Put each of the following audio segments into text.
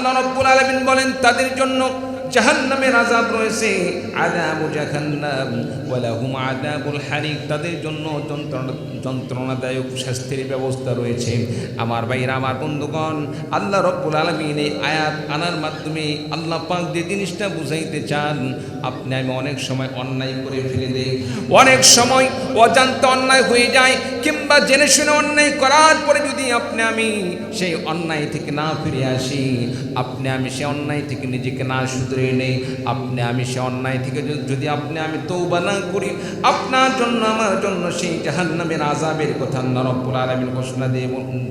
আল্লাহ রাব্বুল আলামিন বলেন তাদের জন্য জাহান্নামের আযাব রয়েছে, আযাবু জাহান্নাম ওয়া লাহুম আযাবুল হারিক, তাদের জন্য যন্ত্রণাদায়ক শাস্তির ব্যবস্থা রয়েছে। আমার ভাইরা, আমার বন্ধুগণ, আল্লাহ রাব্বুল আলামিন এই আয়াত আনার মাধ্যমে আল্লাহ পাক যে জিনিসটা বুঝাইতে চান, আপনি আমি অনেক সময় অন্যায় করে ফেলে দেই, অনেক সময় অজান্তে অন্যায় হয়ে যায়, কিংবা জেনে শুনে অন্যায় করার পরে যদি আপনি আমি সেই অন্যায় থেকে না ফিরে আসি, আপনি আমি সেই অন্যায় থেকে নিজেকে না শুধরে নেই, আপনি আমি সে অন্যায় থেকে যদি আপনি আমি তওবা না করি, আপনার জন্য আমার জন্য সেই জাহান্নামের আযাবের কথা আল্লাহ রাব্বুল আলামিন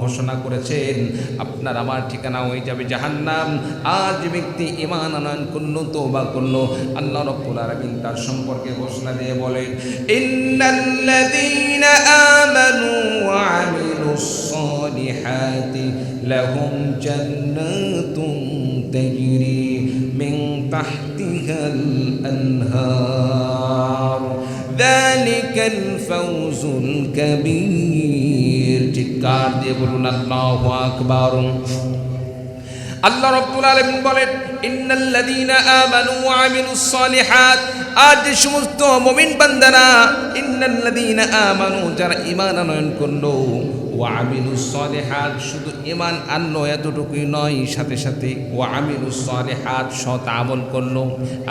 ঘোষণা করেছেন। আপনার আমার ঠিকানা হয়ে যাবে জাহান্নাম। আর যে ব্যক্তি ঈমান আনয়ন করলো, তওবা করলো, আল্লাহ রাব্বুল আলামিন তার সম্পর্কে ঘোষণা দিয়ে বলেন, ইন্নাল্লাযীনা আমানু ওয়া আমিলুস সালিহাতি লাহুম জান্নাতুন তাজরি মিন তাহতিহাল আনহার যালিকাল ফাওজুল কাবীর। চিৎকার দিয়ে বলুন আল্লাহু আকবার। আল্লাহ রাব্বুল আলামিন বলেন, ইন্নাল্লাযীনা আমানু ওয়া আমিলুস সালিহাত, আর যে সমস্ত মুমিন বান্দারা, ইন্নাল্লাযীনা আমানু, যারা ঈমান আনয়ন করলো, ওয়া আমিলুস সালিহাত, শুধু ঈমান আনলো এতটুকুই নয়, সাথে সাথে ওয়া আমিলুস সালিহাত, সৎ আমল করলো।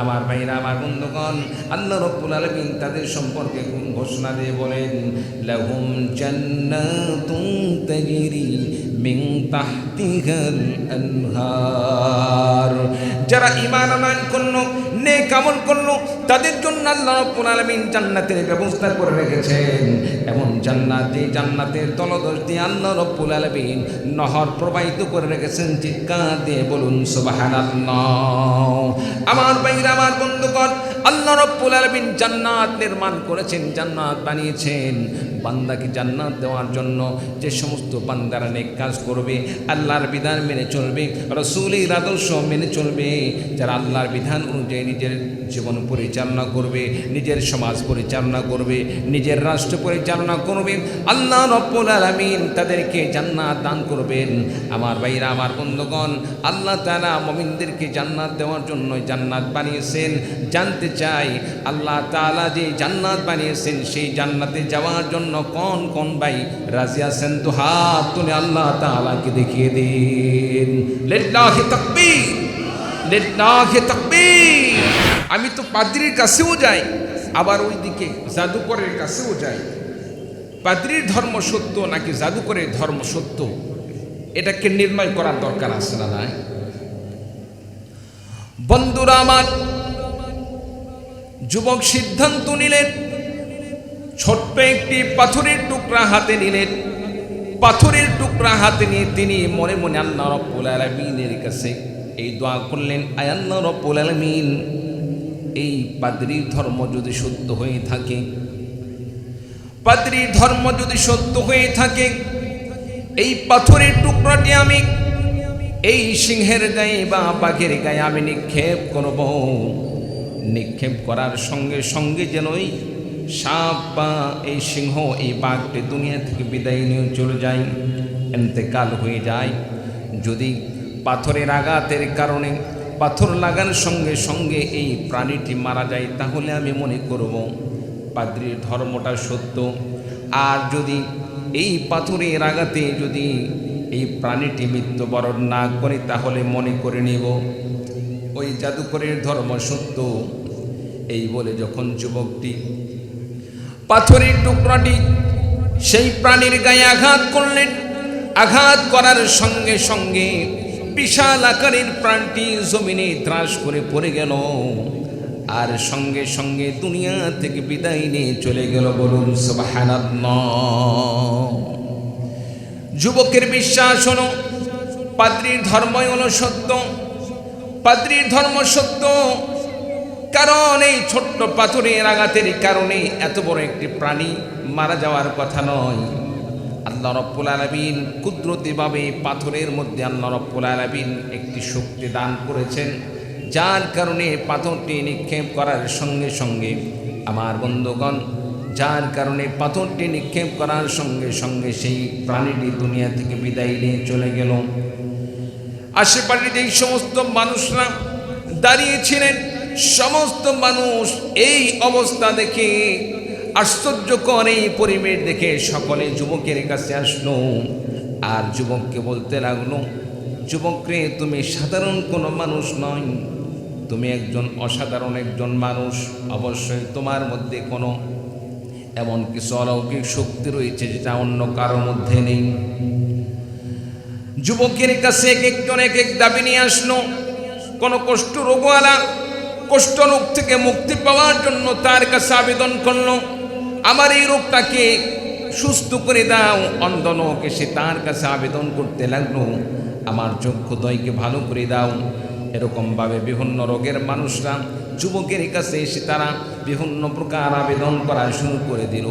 আমার ভাইরা, আমার বন্ধুগণ, আল্লাহ রাব্বুল আলামিন তাদের সম্পর্কে ঘোষণা দিয়ে বলেন, লাহুম জান্নাতুন তাজরি মিন তাহতিহাল আনহার, যারা ঈমান আনয়ন করলো, নেক আমল করলো, তাদের জন্য আল্লাহ রাব্বুল আলামিন জান্নাতের ব্যবস্থা করে রেখেছেন। এমন জান্নাত, যে জান্নাতের তলদেশ দিয়ে আল্লাহ রাব্বুল আলামিন নহর প্রবাহিত করে রেখেছেন। চিৎকার দিয়ে বলুন সুবহানাল্লাহ। আমার ভাইরা, আমার বন্ধুগণ, আল্লাহ রাব্বুল আলামিন জান্নাত নির্মাণ করেছেন, জান্নাত বানিয়েছেন বান্দাকে জান্নাত দেওয়ার জন্য। যে সমস্ত বান্দারা নেক কাজ করবে, আল্লাহর বিধান মেনে চলবে, রাসূলের আদর্শ মেনে চলবে, যারা আল্লাহর বিধান অনুযায়ী নিজের জীবন পরিচালনা করবে, নিজের সমাজ পরিচালনা করবে, নিজের রাষ্ট্র পরিচালনা করবে, আল্লাহ রাব্বুল আলামিন তাদেরকে জান্নাত দান করবেন। আমার ভাইরা, আমার বন্ধুগণ, আল্লাহ তাআলা মুমিনদেরকে জান্নাত দেওয়ার জন্য জান্নাত বানিয়েছেন। জানতে চাই, আল্লাহ তাআলা যে জান্নাত বানিয়েছেন, সেই জান্নাতে যাওয়ার জন্য কোন কোন ভাই রাজি আছেন? তো হাত তুলে আল্লাহ তাআলাকে দেখিয়ে দিন। লিল্লাহি তাকবীর, লিল্লাহি তাকবীর। আমি তো পাদ্রীর কাছেও যাই, আবার ওইদিকে জাদুকরের কাছেও যাই। পাদ্রীর ধর্ম সত্য নাকি জাদুকরের ধর্ম সত্য, এটাকে নির্ণয় করার দরকার আছে না? নাই? বন্ধুরা আমার, যুবক সিদ্ধান্ত নিলেন, ছোট্ট একটি পাথরের টুকরা হাতে নিলেন। পাথরের টুকরা হাতে নিয়ে তিনি মনে মনে আল্লাহ রাব্বুল আলামিনের কাছে এই দোয়া করলেন, আয় আল্লাহ রাব্বুল আলামিন, এই পাদ্রীর ধর্ম যদি সত্য হয়ে থাকে, পাদ্রীর ধর্ম যদি সত্য হয়ে থাকে, এই পাথরের টুকরাটি আমি এই সিংহের গায়ে বা বাঘের গায়ে আমি নিক্ষেপ করব। নিক্ষেপ করার সঙ্গে সঙ্গে যেন ওই সাপ বা এই সিংহ, এই বাঘটি দুনিয়া থেকে বিদায় নিয়ে চলে যায়, ইন্তেকাল হয়ে যায়। যদি পাথরের আঘাতের কারণে, পাথর লাগার সঙ্গে সঙ্গে এই প্রাণীটি মারা যায়, তাহলে আমি মনে করব পাদ্রীর ধর্মটা সত্য। আর যদি এই পাথরের আঘাতে যদি এই প্রাণীটি মৃত্যুবরণ না করে, তাহলে মনে করে নেব ওই জাদুকরের ধর্ম সত্য। এই বলে যখন যুবকটি পাথরের টুকরাটি সেই প্রাণীর গায়ে আঘাত করলেন, আঘাত করার সঙ্গে সঙ্গে বিশাল আকারের প্রাণটি জমিনে ত্রাস করে পড়ে গেল, আর সঙ্গে সঙ্গে দুনিয়া থেকে বিদায় নিয়ে চলে গেল। বলুন সুবহানাল্লাহ। যুবকের বিশ্বাস হলো পাদ্রীর ধর্মই হলো সত্য, পাদ্রীর ধর্ম সত্য। কারণ এই ছোট্ট পাথরের আঘাতের কারণে এত বড় একটি প্রাণী মারা যাওয়ার কথা নয়। আল্লাহ রাব্বুল আলামিন কুদরতিভাবে পাথরের মধ্যে আল্লাহ রাব্বুল আলামিন একটি শক্তি দান করেছেন, যার কারণে পাথরটি নিক্ষেপ করার সঙ্গে সঙ্গে, আমার বন্ধুগণ, যার কারণে পাথরটি নিক্ষেপ করার সঙ্গে সঙ্গে সেই প্রাণীটি দুনিয়া থেকে বিদায় নিয়ে চলে গেল। আশেপাশে যেই সমস্ত মানুষরা দাঁড়িয়েছিলেন সমস্ত মানুষ এই অবস্থা দেখে আশ্চর্যকর এই পরিবেশ দেখে সকলে যুবকের কাছে আসলো আর যুবককে বলতে লাগলো, যুবক রে, তুমি সাধারণ কোনো মানুষ নয়, তুমি একজন অসাধারণ একজন মানুষ। অবশ্যই তোমার মধ্যে কোনো এমন কিছু অলৌকিক শক্তি রয়েছে যেটা অন্য কারোর মধ্যে নেই। যুবকের কাছে এক একজন এক এক দাবি নিয়ে আসলো। কোনো কষ্ট রোগওয়ালা কষ্ট রোগ থেকে মুক্তি পাওয়ার জন্য তার কাছে আবেদন করলো, আমার এই রোগটাকে সুস্থ করে দাও। অন্ধ লোক এসে তার কাছে আবেদন করতে লাগলো, আমার চক্ষুদ্বয়কে ভালো করে দাও। এরকমভাবে বিভিন্ন রোগের মানুষরা যুবকের কাছে এসে তারা বিভিন্ন প্রকার আবেদন করা শুরু করে দিল।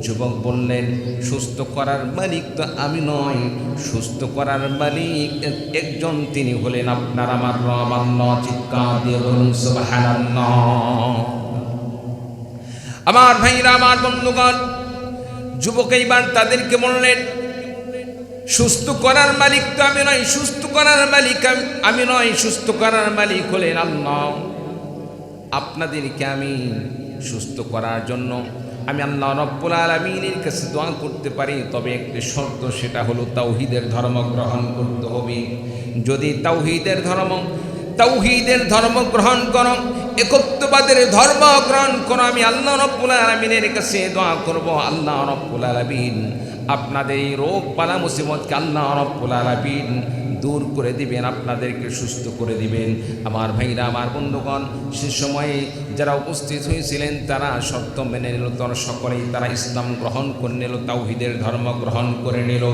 যুবক বললেন, সুস্থ করার মালিক তো আমি নয়, সুস্থ করার মালিক একজন, তিনি হলেন আপনার আমার রব আল্লাহ। চিৎকার দিয়ে বলুন সুবহানাল্লাহ। আমার ভাইরা, আমার বন্ধুগণ, যুবক এইবার তাদেরকে বললেন, সুস্থ করার মালিক তো আমি নয়, সুস্থ করার মালিক আমি নয়, সুস্থ করার মালিক হলেন আল্লাহ। আপনাদেরকে আমি সুস্থ করার জন্য আমি আল্লাহ রাব্বুল আলামিনের কাছে দোয়া করতে পারি, তবে একটি শর্ত, সেটা হলো তাওহীদের ধর্ম গ্রহণ করতে হবে। যদি তাওহীদের ধর্ম গ্রহণ করো, একত্ববাদের ধর্ম গ্রহণ করো, আমি আল্লাহ রাব্বুল আলামিনের কাছে দোয়া করব, আল্লাহ রাব্বুল আলামিন আপনাদের এই রোগ বালা মুসিবতকে আল্লাহ রাব্বুল আলামিন দূর করে দিবেন, আপনাদেরকে সুস্থ করে দিবেন। আমার ভাইরা, আমার বন্ধুগণ, সে সময়ে যারা উপস্থিত হয়েছিলেন তারা শর্ত মেনে নিল, তারা সকলেই তারা ইসলাম গ্রহণ করে নিল, তাওহীদের ধর্ম গ্রহণ করে নিল।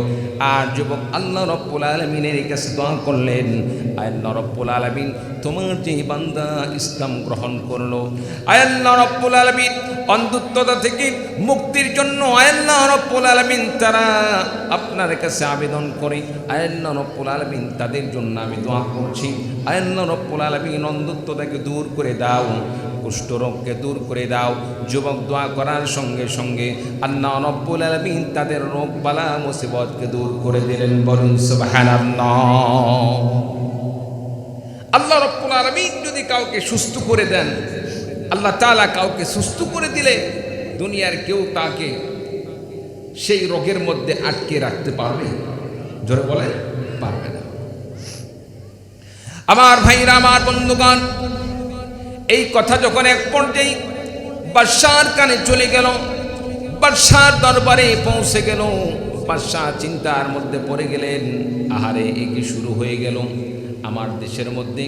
আর যুবক আল্লাহ রাব্বুল আলামিনের কাছে দোয়া করলেন, আল্লাহ রাব্বুল আলামিন তোমার যে বান্দা ইসলাম গ্রহণ করলো, আল্লাহ রাব্বুল আলামিন অন্ধত্বতা থেকে মুক্তির জন্য আল্লাহ রাব্বুল আলামিন তারা আপনার কাছে আবেদন করে, আল্লাহ রাব্বুল আলামিন তাদের জন্য আমি দোয়া করছি, আল্লাহ রাব্বুল আলামিন অন্ধত্বতাকে দূর করে দাও, কুষ্ঠরোগকে দূর করে দাও। যুবক দোয়া করার সঙ্গে সঙ্গে আল্লাহ রাব্বুল আলামিন তাদের রোগ বালা মুসিবতকে দূর করে দিলেন। বলুন সুবহানাল্লাহ। আল্লাহ রাব্বুল আলামিন যদি কাউকে সুস্থ করে দেন, আল্লাহ তাআলা কাউকে সুস্থ করে দিলে দুনিয়ার কেউ তাকে সেই রোগের মধ্যে আটকে রাখতে পারবে? জোরে বলে, পারবে না। আমার ভাইরা, আমার বন্ধুগণ, এই কথা যখন এক পর্যায়ে বাদশার কানে চলে গেল, বাদশার দরবারে পৌঁছে গেল, বাদশা চিন্তার মধ্যে পড়ে গেলেন, আহারে এ কি শুরু হয়ে গেল? আমার দেশের মধ্যে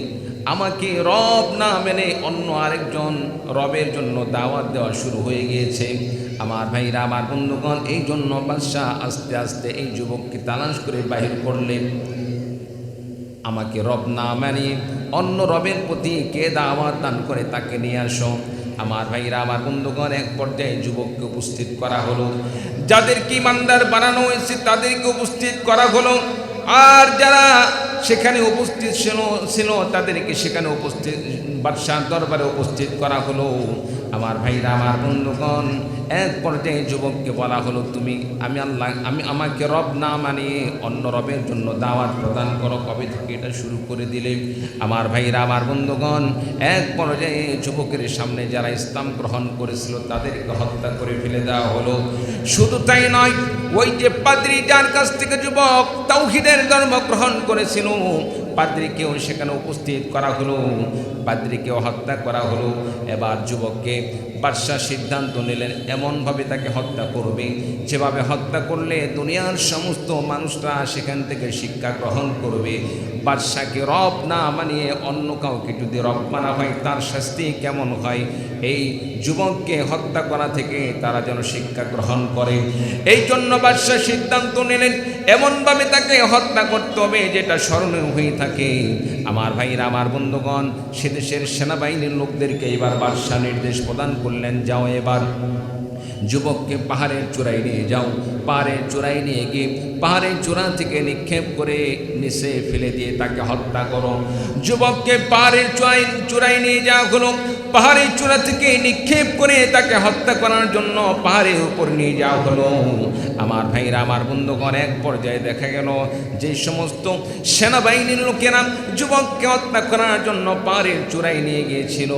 আমাকে রব না মেনে অন্য আরেকজন রবের জন্য দাওয়াত দেওয়া শুরু হয়ে গিয়েছে। আমার ভাইরা, আমার বন্ধুগণ, এই জন্য বাদশা আস্তে আস্তে এই যুবককে তালাশ করে বাহির করলেন। আমাকে রব না মানিয়ে অন্য রবের প্রতি কে দাওয়াত দান করে তাকে নিয়ে আসো। আমার ভাইরা, আমার বন্ধুগণ, এক পর্যায়ে যুবককে উপস্থিত করা হলো। যাদেরকে ইমানদার বানানো হয়েছে তাদেরকে উপস্থিত করা হলো, আর যারা সেখানে উপস্থিত ছিল তাদেরকে সেখানে উপস্থিত বাদশার দরবারে উপস্থিত করা হলো। আমার ভাইরা, আমার বন্ধুগণ, এক পর্যায়ে যুবককে বলা হলো, আমাকে রব না মানিয়ে অন্য রবের জন্য দাওয়াত প্রদান করো, কবে থেকে এটা শুরু করে দিলে? আমার ভাইরা, আমার বন্ধুগণ, এক পর্যায়ে যুবকের সামনে যারা ইসলাম গ্রহণ করেছিল তাদেরকে হত্যা করে ফেলে দেওয়া হলো। শুধু তাই নয়, ওই যে পাদ্রী যার কাছ থেকে যুবক তাওহীদের ধর্ম গ্রহণ করেছিল, পাদ্রীকেও সেখানে উপস্থিত করা হলো, পাদ্রীকেও হত্যা করা হলো। এবার যুবককে বাদশা সিদ্ধান্ত নিলেন এমনভাবে তাকে হত্যা করবে যেভাবে হত্যা করলে দুনিয়ার সমস্ত মানুষরা সেখান থেকে শিক্ষা গ্রহণ করবে। বাদশাকে রব না মানিয়ে অন্য কাউকে যদি রব মানা হয় তার শাস্তি কেমন হয়, এই যুবককে হত্যা করা থেকে তারা যেন শিক্ষা গ্রহণ করে। এই জন্য বাদশা সিদ্ধান্ত নিলেন এমনভাবে তাকে হত্যা করতে হবে যেটা স্মরণীয় হয়ে থাকে। আমার ভাইরা, আমার বন্ধুগণ, সে দেশের সেনাবাহিনীর লোকদেরকে এবার বাদশা নির্দেশ প্রদান করলেন, যাও এবার যুবককে পাহাড়ের চূড়ায় নিয়ে যাও। পাহাড়ের চূড়ায় নিয়ে গিয়ে পাহাড়ের চূড়া থেকে নিক্ষেপ করে নিচে ফেলে দিয়ে তাকে হত্যা করো। যুবককে পাহাড়ের চূড়ায় নিয়ে যাওয়া হলো, পাহাড়ের চূড়া থেকে নিক্ষেপ করে তাকে হত্যা করার জন্য পাহাড়ের উপর নিয়ে যাওয়া হলো। আমার ভাইরা, আমার বন্ধুগণ, এক পর্যায়ে দেখা গেল যে সমস্ত সেনাবাহিনীর লোকেরা যুবককে হত্যা করার জন্য পাহাড়ের চূড়ায় নিয়ে গিয়েছিল,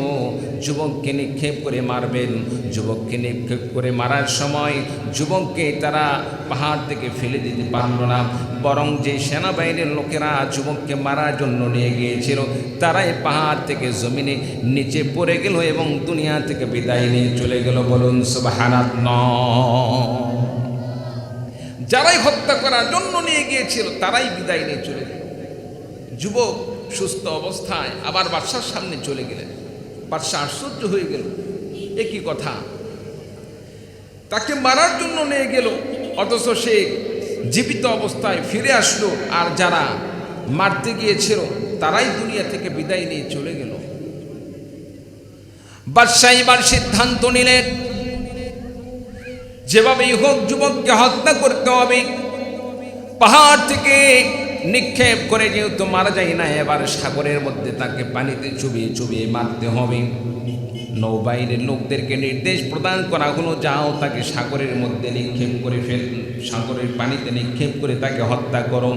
যুবককে নিক্ষেপ করে মারবেন, যুবককে নিক্ষেপ করে মারার সময় যুবককে তারা পাহাড় থেকে ফেলে দিতে পারল না, বরং যে সেনাবাহিনীর লোকেরা যুবককে মারার জন্য নিয়ে গিয়েছিল তারাই পাহাড় থেকে জমিনে নিচে পড়ে গেল এবং দুনিয়া থেকে বিদায় নিয়ে চলে গেল। বলুন সুবহানাল্লাহ। যারাই হত্যা করার জন্য নিয়ে গিয়েছিল তারাই বিদায় নিয়ে চলে গেল। যুবক সুস্থ অবস্থায় আবার বাদশার সামনে চলে গেলেন। বাদশা আশ্চর্য হয়ে গেল, এ কি কথা, তাকে মারার জন্য নিয়ে গেল অথচ সে জীবিত অবস্থায় ফিরে আসলো, আর যারা মারতে গিয়েছিল তারাই দুনিয়া থেকে বিদায় নিয়ে চলে গেল। বাদশা এবার সিদ্ধান্ত নিলেন, যেভাবেই হোক যুবককে হত্যা করতে হবে। পাহাড় থেকে নিক্ষেপ করে যেহেতু মারা যায় না, এবার সাগরের মধ্যে তাকে পানিতে চুবিয়ে চুবিয়ে মারতে হবে। নৌবাহিনীর লোকদেরকে নির্দেশ প্রদান করা হলো, যাও তাকে সাগরের মধ্যে নিক্ষেপ করে সাগরের পানিতে নিক্ষেপ করে তাকে হত্যা করো।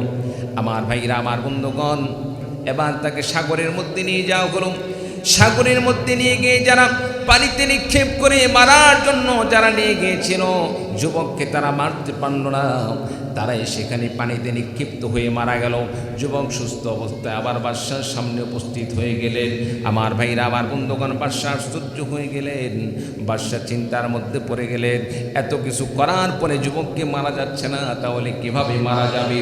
আমার ভাইরা, আমার বন্ধুগণ, এবার তাকে সাগরের মধ্যে নিয়ে যাওয়া হলো। সাগরের মধ্যে নিয়ে গিয়ে যারা পানিতে নিক্ষেপ করে মারার জন্য যারা নিয়ে গিয়েছিল যুবককে, তারা মারতে পারল না, তারাই সেখানে পানিতে নিক্ষিপ্ত হয়ে মারা গেল। যুবক সুস্থ অবস্থায় আবার বাদশার সামনে উপস্থিত হয়ে গেলেন। আমার ভাইরা, আমার বন্ধুগণ, বাদশা আশ্চর্য হয়ে গেলেন। বাদশা চিন্তার মধ্যে পড়ে গেলেন, এত কিছু করার পরে যুবককে মারা যাচ্ছে না, তাহলে কিভাবে মারা যাবে?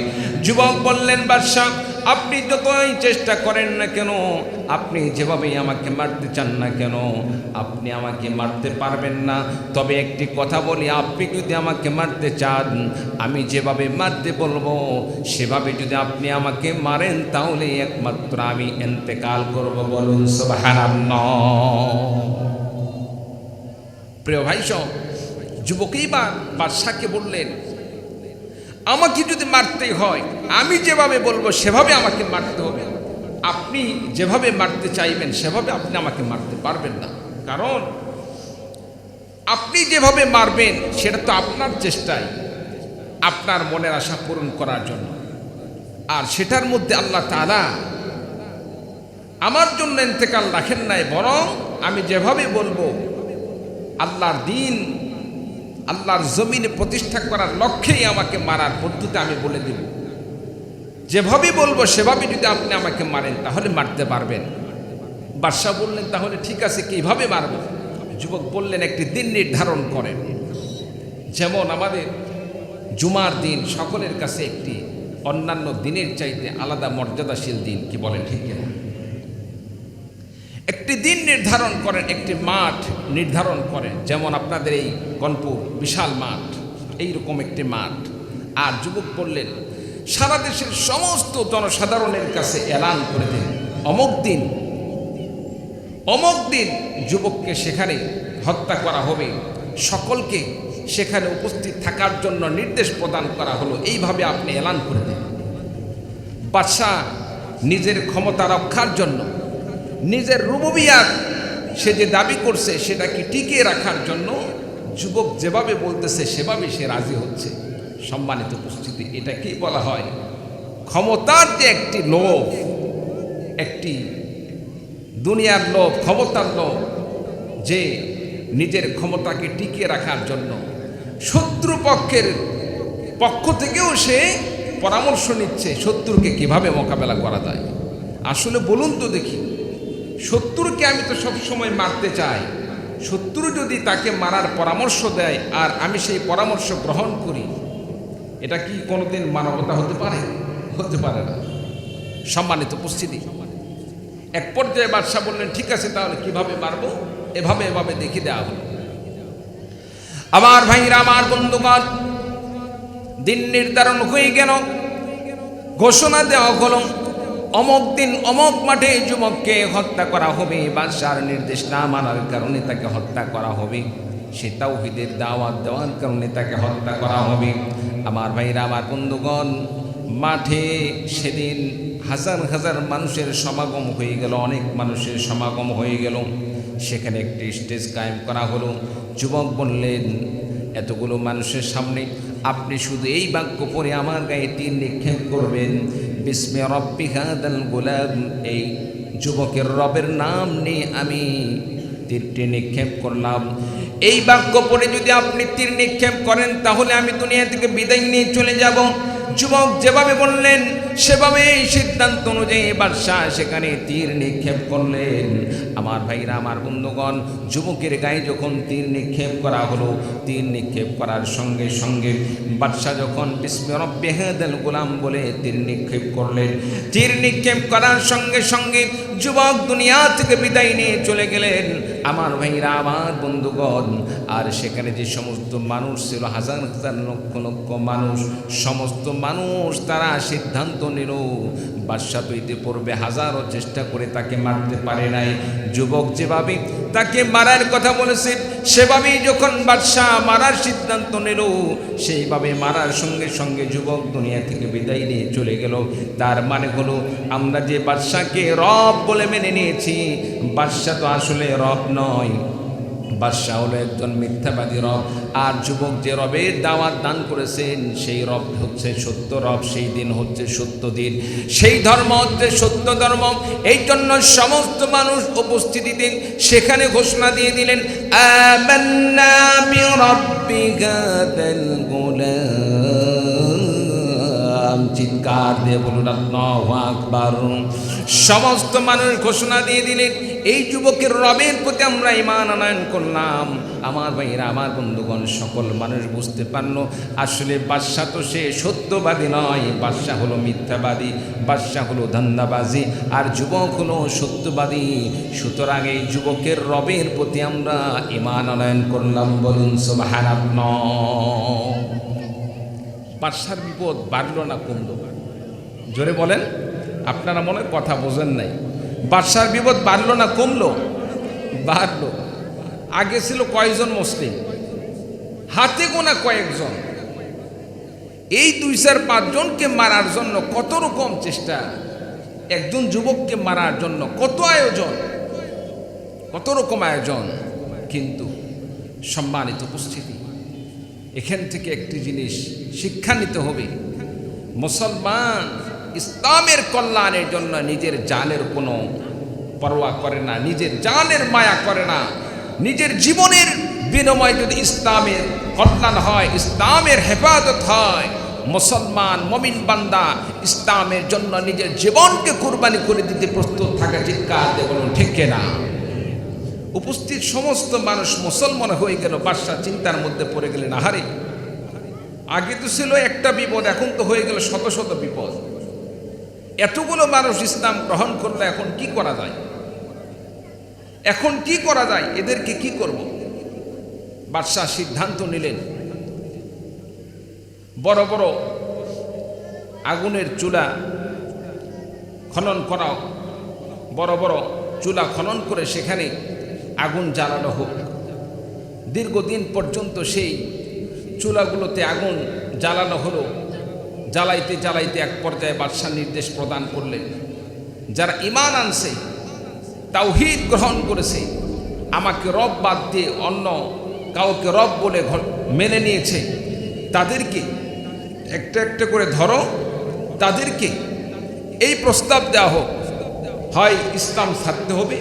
যুবক বললেন, বাদশা, আপনি যতই চেষ্টা করেন না কেন, আপনি যেভাবেই আমাকে মারতে চান না কেন, আপনি আমাকে মারতে পারবেন না। তবে একটি কথা বলি, আপনি যদি আমাকে মারতে চান, আমি যেভাবে মারতে বলবো সেভাবে যদি আপনি আমাকে মারেন, তাহলে একমাত্র আমি ইন্তেকাল করব। বলুন সুবহানাল্লাহ। প্রিয় ভাই সব, যুবকই বা বাদশাকে বললেন, আমাকে যদি মারতে হয় আমি যেভাবে বলবো সেভাবে আমাকে মারতে হবে। আপনি যেভাবে মারতে চাইবেন সেভাবে আপনি আমাকে মারতে পারবেন না, কারণ আপনি যেভাবে মারবেন সেটা তো আপনার চেষ্টায়, আপনার মনের আশা পূরণ করার জন্য, আর সেটার মধ্যে আল্লাহ তাআলা আমার জন্য ইন্তেকাল রাখেন নাই, বরং আমি যেভাবে বলবো আল্লাহর দিন, আল্লাহর জমিনে প্রতিষ্ঠা করার লক্ষ্যেই আমাকে মারার পদ্ধতি আমি বলে দেব। যেভাবে বলবো সেভাবে যদি আপনি আমাকে মারেন তাহলে মারতে পারবেন। বাদশা বললেন, তাহলে ঠিক আছে, কিভাবে মারব? যুবক বললেন, একটি দিন নির্ধারণ করেন। যেমন আমাদের জুমার দিন সকলের কাছে একটি অন্যান্য দিনের চাইতে আলাদা মর্যাদাশীল দিন, কি বলেন, ঠিক কিনা? একটি দিন নির্ধারণ করেন, একটি মাঠ নির্ধারণ করেন, যেমন আপনাদের এই কনপুর বিশাল মাঠ, এইরকম একটি মাঠ। আর যুবক বললেন, সারা দেশের সমস্ত জনসাধারণের কাছে এলান করে দেন, অমুক দিন যুবককে সেখানে হত্যা করা হবে, সকলকে সেখানে উপস্থিত থাকার জন্য নির্দেশ প্রদান করা হলো, এইভাবে আপনি এলান করে দেন। বাদশা নিজের ক্ষমতা রক্ষার জন্য, নিজের রুবুবিয়াত সে যে দাবি করছে সেটাকে টিকিয়ে রাখার জন্য যুবক যেভাবে বলতেছে সেভাবে সে রাজি হচ্ছে। সম্মানিত উপস্থিতি, এটা কি বলা হয়? ক্ষমতার যে একটি লোভ, একটি দুনিয়ার লোভ, ক্ষমতার লোভ, যে নিজের ক্ষমতাকে টিকিয়ে রাখার জন্য শত্রু পক্ষের পক্ষ থেকেও সে পরামর্শ নিচ্ছে শত্রুকে কিভাবে মোকাবেলা করা যায়। আসলে বলুন তো দেখি, শত্রুকে আমি তো সবসময় মারতে চাই, শত্রু যদি তাকে মারার পরামর্শ দেয় আর আমি সেই পরামর্শ গ্রহণ করি, এটা কি কোনোদিন মানবতা হতে পারে? হতে পারে না। সম্মানিত উপস্থিতি, এক পর্যায়ে বাদশা বললেন, ঠিক আছে, তাহলে কিভাবে মারবো? এভাবে দেখিয়ে দেওয়া হলো। আমার ভাইরা, আমার বন্ধুগণ, দিন নির্ধারণ হয়ে গেল, ঘোষণা দেওয়া হলো, অমুক দিন অমুক মাঠে যুবককে হত্যা করা হবে। বাদশার নির্দেশ না মানার কারণে তাকে হত্যা করা হবে, সে তাওহীদের দাওয়াত দেওয়ার কারণে তাকে হত্যা করা হবে। আমার ভাইরা, আমার বন্ধুগণ, মাঠে সেদিন হাজার হাজার মানুষের সমাগম হয়ে গেল, অনেক মানুষের সমাগম হয়ে গেল। সেখানে একটি স্টেজ কায়েম করা হলো। যুবক বললেন, এতগুলো মানুষের সামনে আপনি শুধু এই বাক্য পড়ে আমার গায়ে তীর নিক্ষেপ করবেন, বিস্মে রব্বি হাদাল গোলাম, এই যুবকের রবের নাম নিয়ে আমি তীরটি নিক্ষেপ করলাম। এই বাক্য পড়ে যদি আপনি তীর নিক্ষেপ করেন তাহলে আমি দুনিয়া থেকে বিদায় নিয়ে চলে যাব। যুবক যেভাবে বললেন সেভাবে সিদ্ধান্ত অনুযায়ী বাদশাহ সেখানে তীর নিক্ষেপ করলেন। আমার ভাইরা, আমার বন্ধুগণ, যুবকের গায়ে যখন তীর নিক্ষেপ করা হলো, তীর নিক্ষেপ করার সঙ্গে সঙ্গে বাদশাহ যখন বিস্মে রব্বি হাদাল গোলাম বলে তীর নিক্ষেপ করলেন, তীর নিক্ষেপ করার সঙ্গে সঙ্গে যুবক দুনিয়া থেকে বিদায় নিয়ে চলে গেলেন। আমার ভাইরা, আমার বন্ধুগণ, আর সেখানে যে সমস্ত মানুষ ছিল, হাজার হাজার লক্ষ লক্ষ মানুষ, সমস্ত মানুষ তারা সিদ্ধান্ত নিল বাদশাহ তো ইতিপূর্বে হাজারো চেষ্টা করে তাকে মারতে পারে নাই। যুবক যেভাবে তাকে মারার কথা বলেছে সেভাবেই যখন বাদশাহ মারার সিদ্ধান্ত নিল, সেইভাবে মারার সঙ্গে সঙ্গে যুবক দুনিয়া থেকে বিদায় নিয়ে চলে গেল। তার মানে হলো, আমরা যে বাদশাকে রব বলে মেনে নিয়েছি, বাদশাহ তো আসলে রব নয়, বাদশাহ হলো একজন মিথ্যাবাদী রব। আর যুবক যে রবের দাওয়াত দান করেছেন সেই রব হচ্ছে সত্য রব, সেই দিন হচ্ছে সত্য দিন, সেই ধর্ম হচ্ছে সত্য ধর্ম। এই জন্য সমস্ত মানুষ উপস্থিতিতে সেখানে ঘোষণা দিয়ে দিলেন, আমান্না বিরাব্বি হাদাল গোলাম। চিৎকার দিয়ে বলুন আল্লাহু আকবার। সমস্ত মানুষ ঘোষণা দিয়ে দিলেন, এই যুবকের রবের প্রতি আমরা ঈমান আনয়ন করলাম। আমার ভাইরা, আমার বন্ধুগণ, সকল মানুষ বুঝতে পারল আসলে বাদশাহ তো সে সত্যবাদী নয়, বাদশাহ হলো মিথ্যাবাদী, বাদশাহ হলো ধান্দাবাজি, আর যুবক হলো সত্যবাদী। সুতরাং এই যুবকের রবের প্রতি আমরা ঈমান আনয়ন করলাম। বলুন সুবহানাল্লাহ। বাদশার বিপদ বাড়লো না কমলো? জোরে বলেন, আপনারা মনে হয় কথা বোঝেন নাই। বাদশার বিপদ বাড়লো না কমলো? বাড়লো। আগে ছিল কয়েকজন মুসলিম, হাতে গোনা কয়েকজন, এই 2-4-5 জনকে মারার জন্য কত রকম চেষ্টা, একজন যুবককে মারার জন্য কত আয়োজন, কত রকম আয়োজন। কিন্তু সম্মানিত উপস্থিতি, এখান থেকে একটি জিনিস শিক্ষা নিতে হবে, মুসলমান ইসলামের কল্যাণের জন্য নিজের জানের কোনো পরোয়া করে না, নিজের জানের মায়া করে না। নিজের জীবনের বিনিময়ে যদি ইসলামের কল্যাণ হয়, ইসলামের হেফাজত হয়, মুসলমান মুমিন বান্দা ইসলামের জন্য নিজের জীবনকে কুরবানি করে দিতে প্রস্তুত থাকে। চিৎকার দিয়ে বলুন ঠিক কিনা? উপস্থিত সমস্ত মানুষ মুসলমান হয়ে গেল। বাদশাহ চিন্তার মধ্যে পড়ে গেলেন, আহারে, আগে তো ছিল একটা বিপদ, এখন তো হয়ে গেল শত শত বিপদ। এতগুলো মানুষ ইসলাম গ্রহণ করলে এখন কি করা যায়, এখন কি করা যায়, এদেরকে কি করব? বাদশাহ সিদ্ধান্ত নিলেন, বড় বড় আগুনের চুলা খনন করা, বড় বড় চুলা খনন করে সেখানে আগুন জ্বালানো হোক। দীর্ঘদিন পর্যন্ত সেই চুলাগুলোতে আগুন জ্বালানো হলো। জ্বালাইতে জ্বালাইতে এক পর্যায়ে বাদশাহ নির্দেশ প্রদান করলেন, যারা ঈমান আনছে, তাওহীদ গ্রহণ করেছে, আমাকে রব বাদ দিয়ে অন্য কাউকে রব বলে মেনে নিয়েছে, তাদেরকে একটা একটা করে ধরো, তাদেরকে এই প্রস্তাব দেওয়া হোক, হয় ইসলাম ছাড়তে হবে,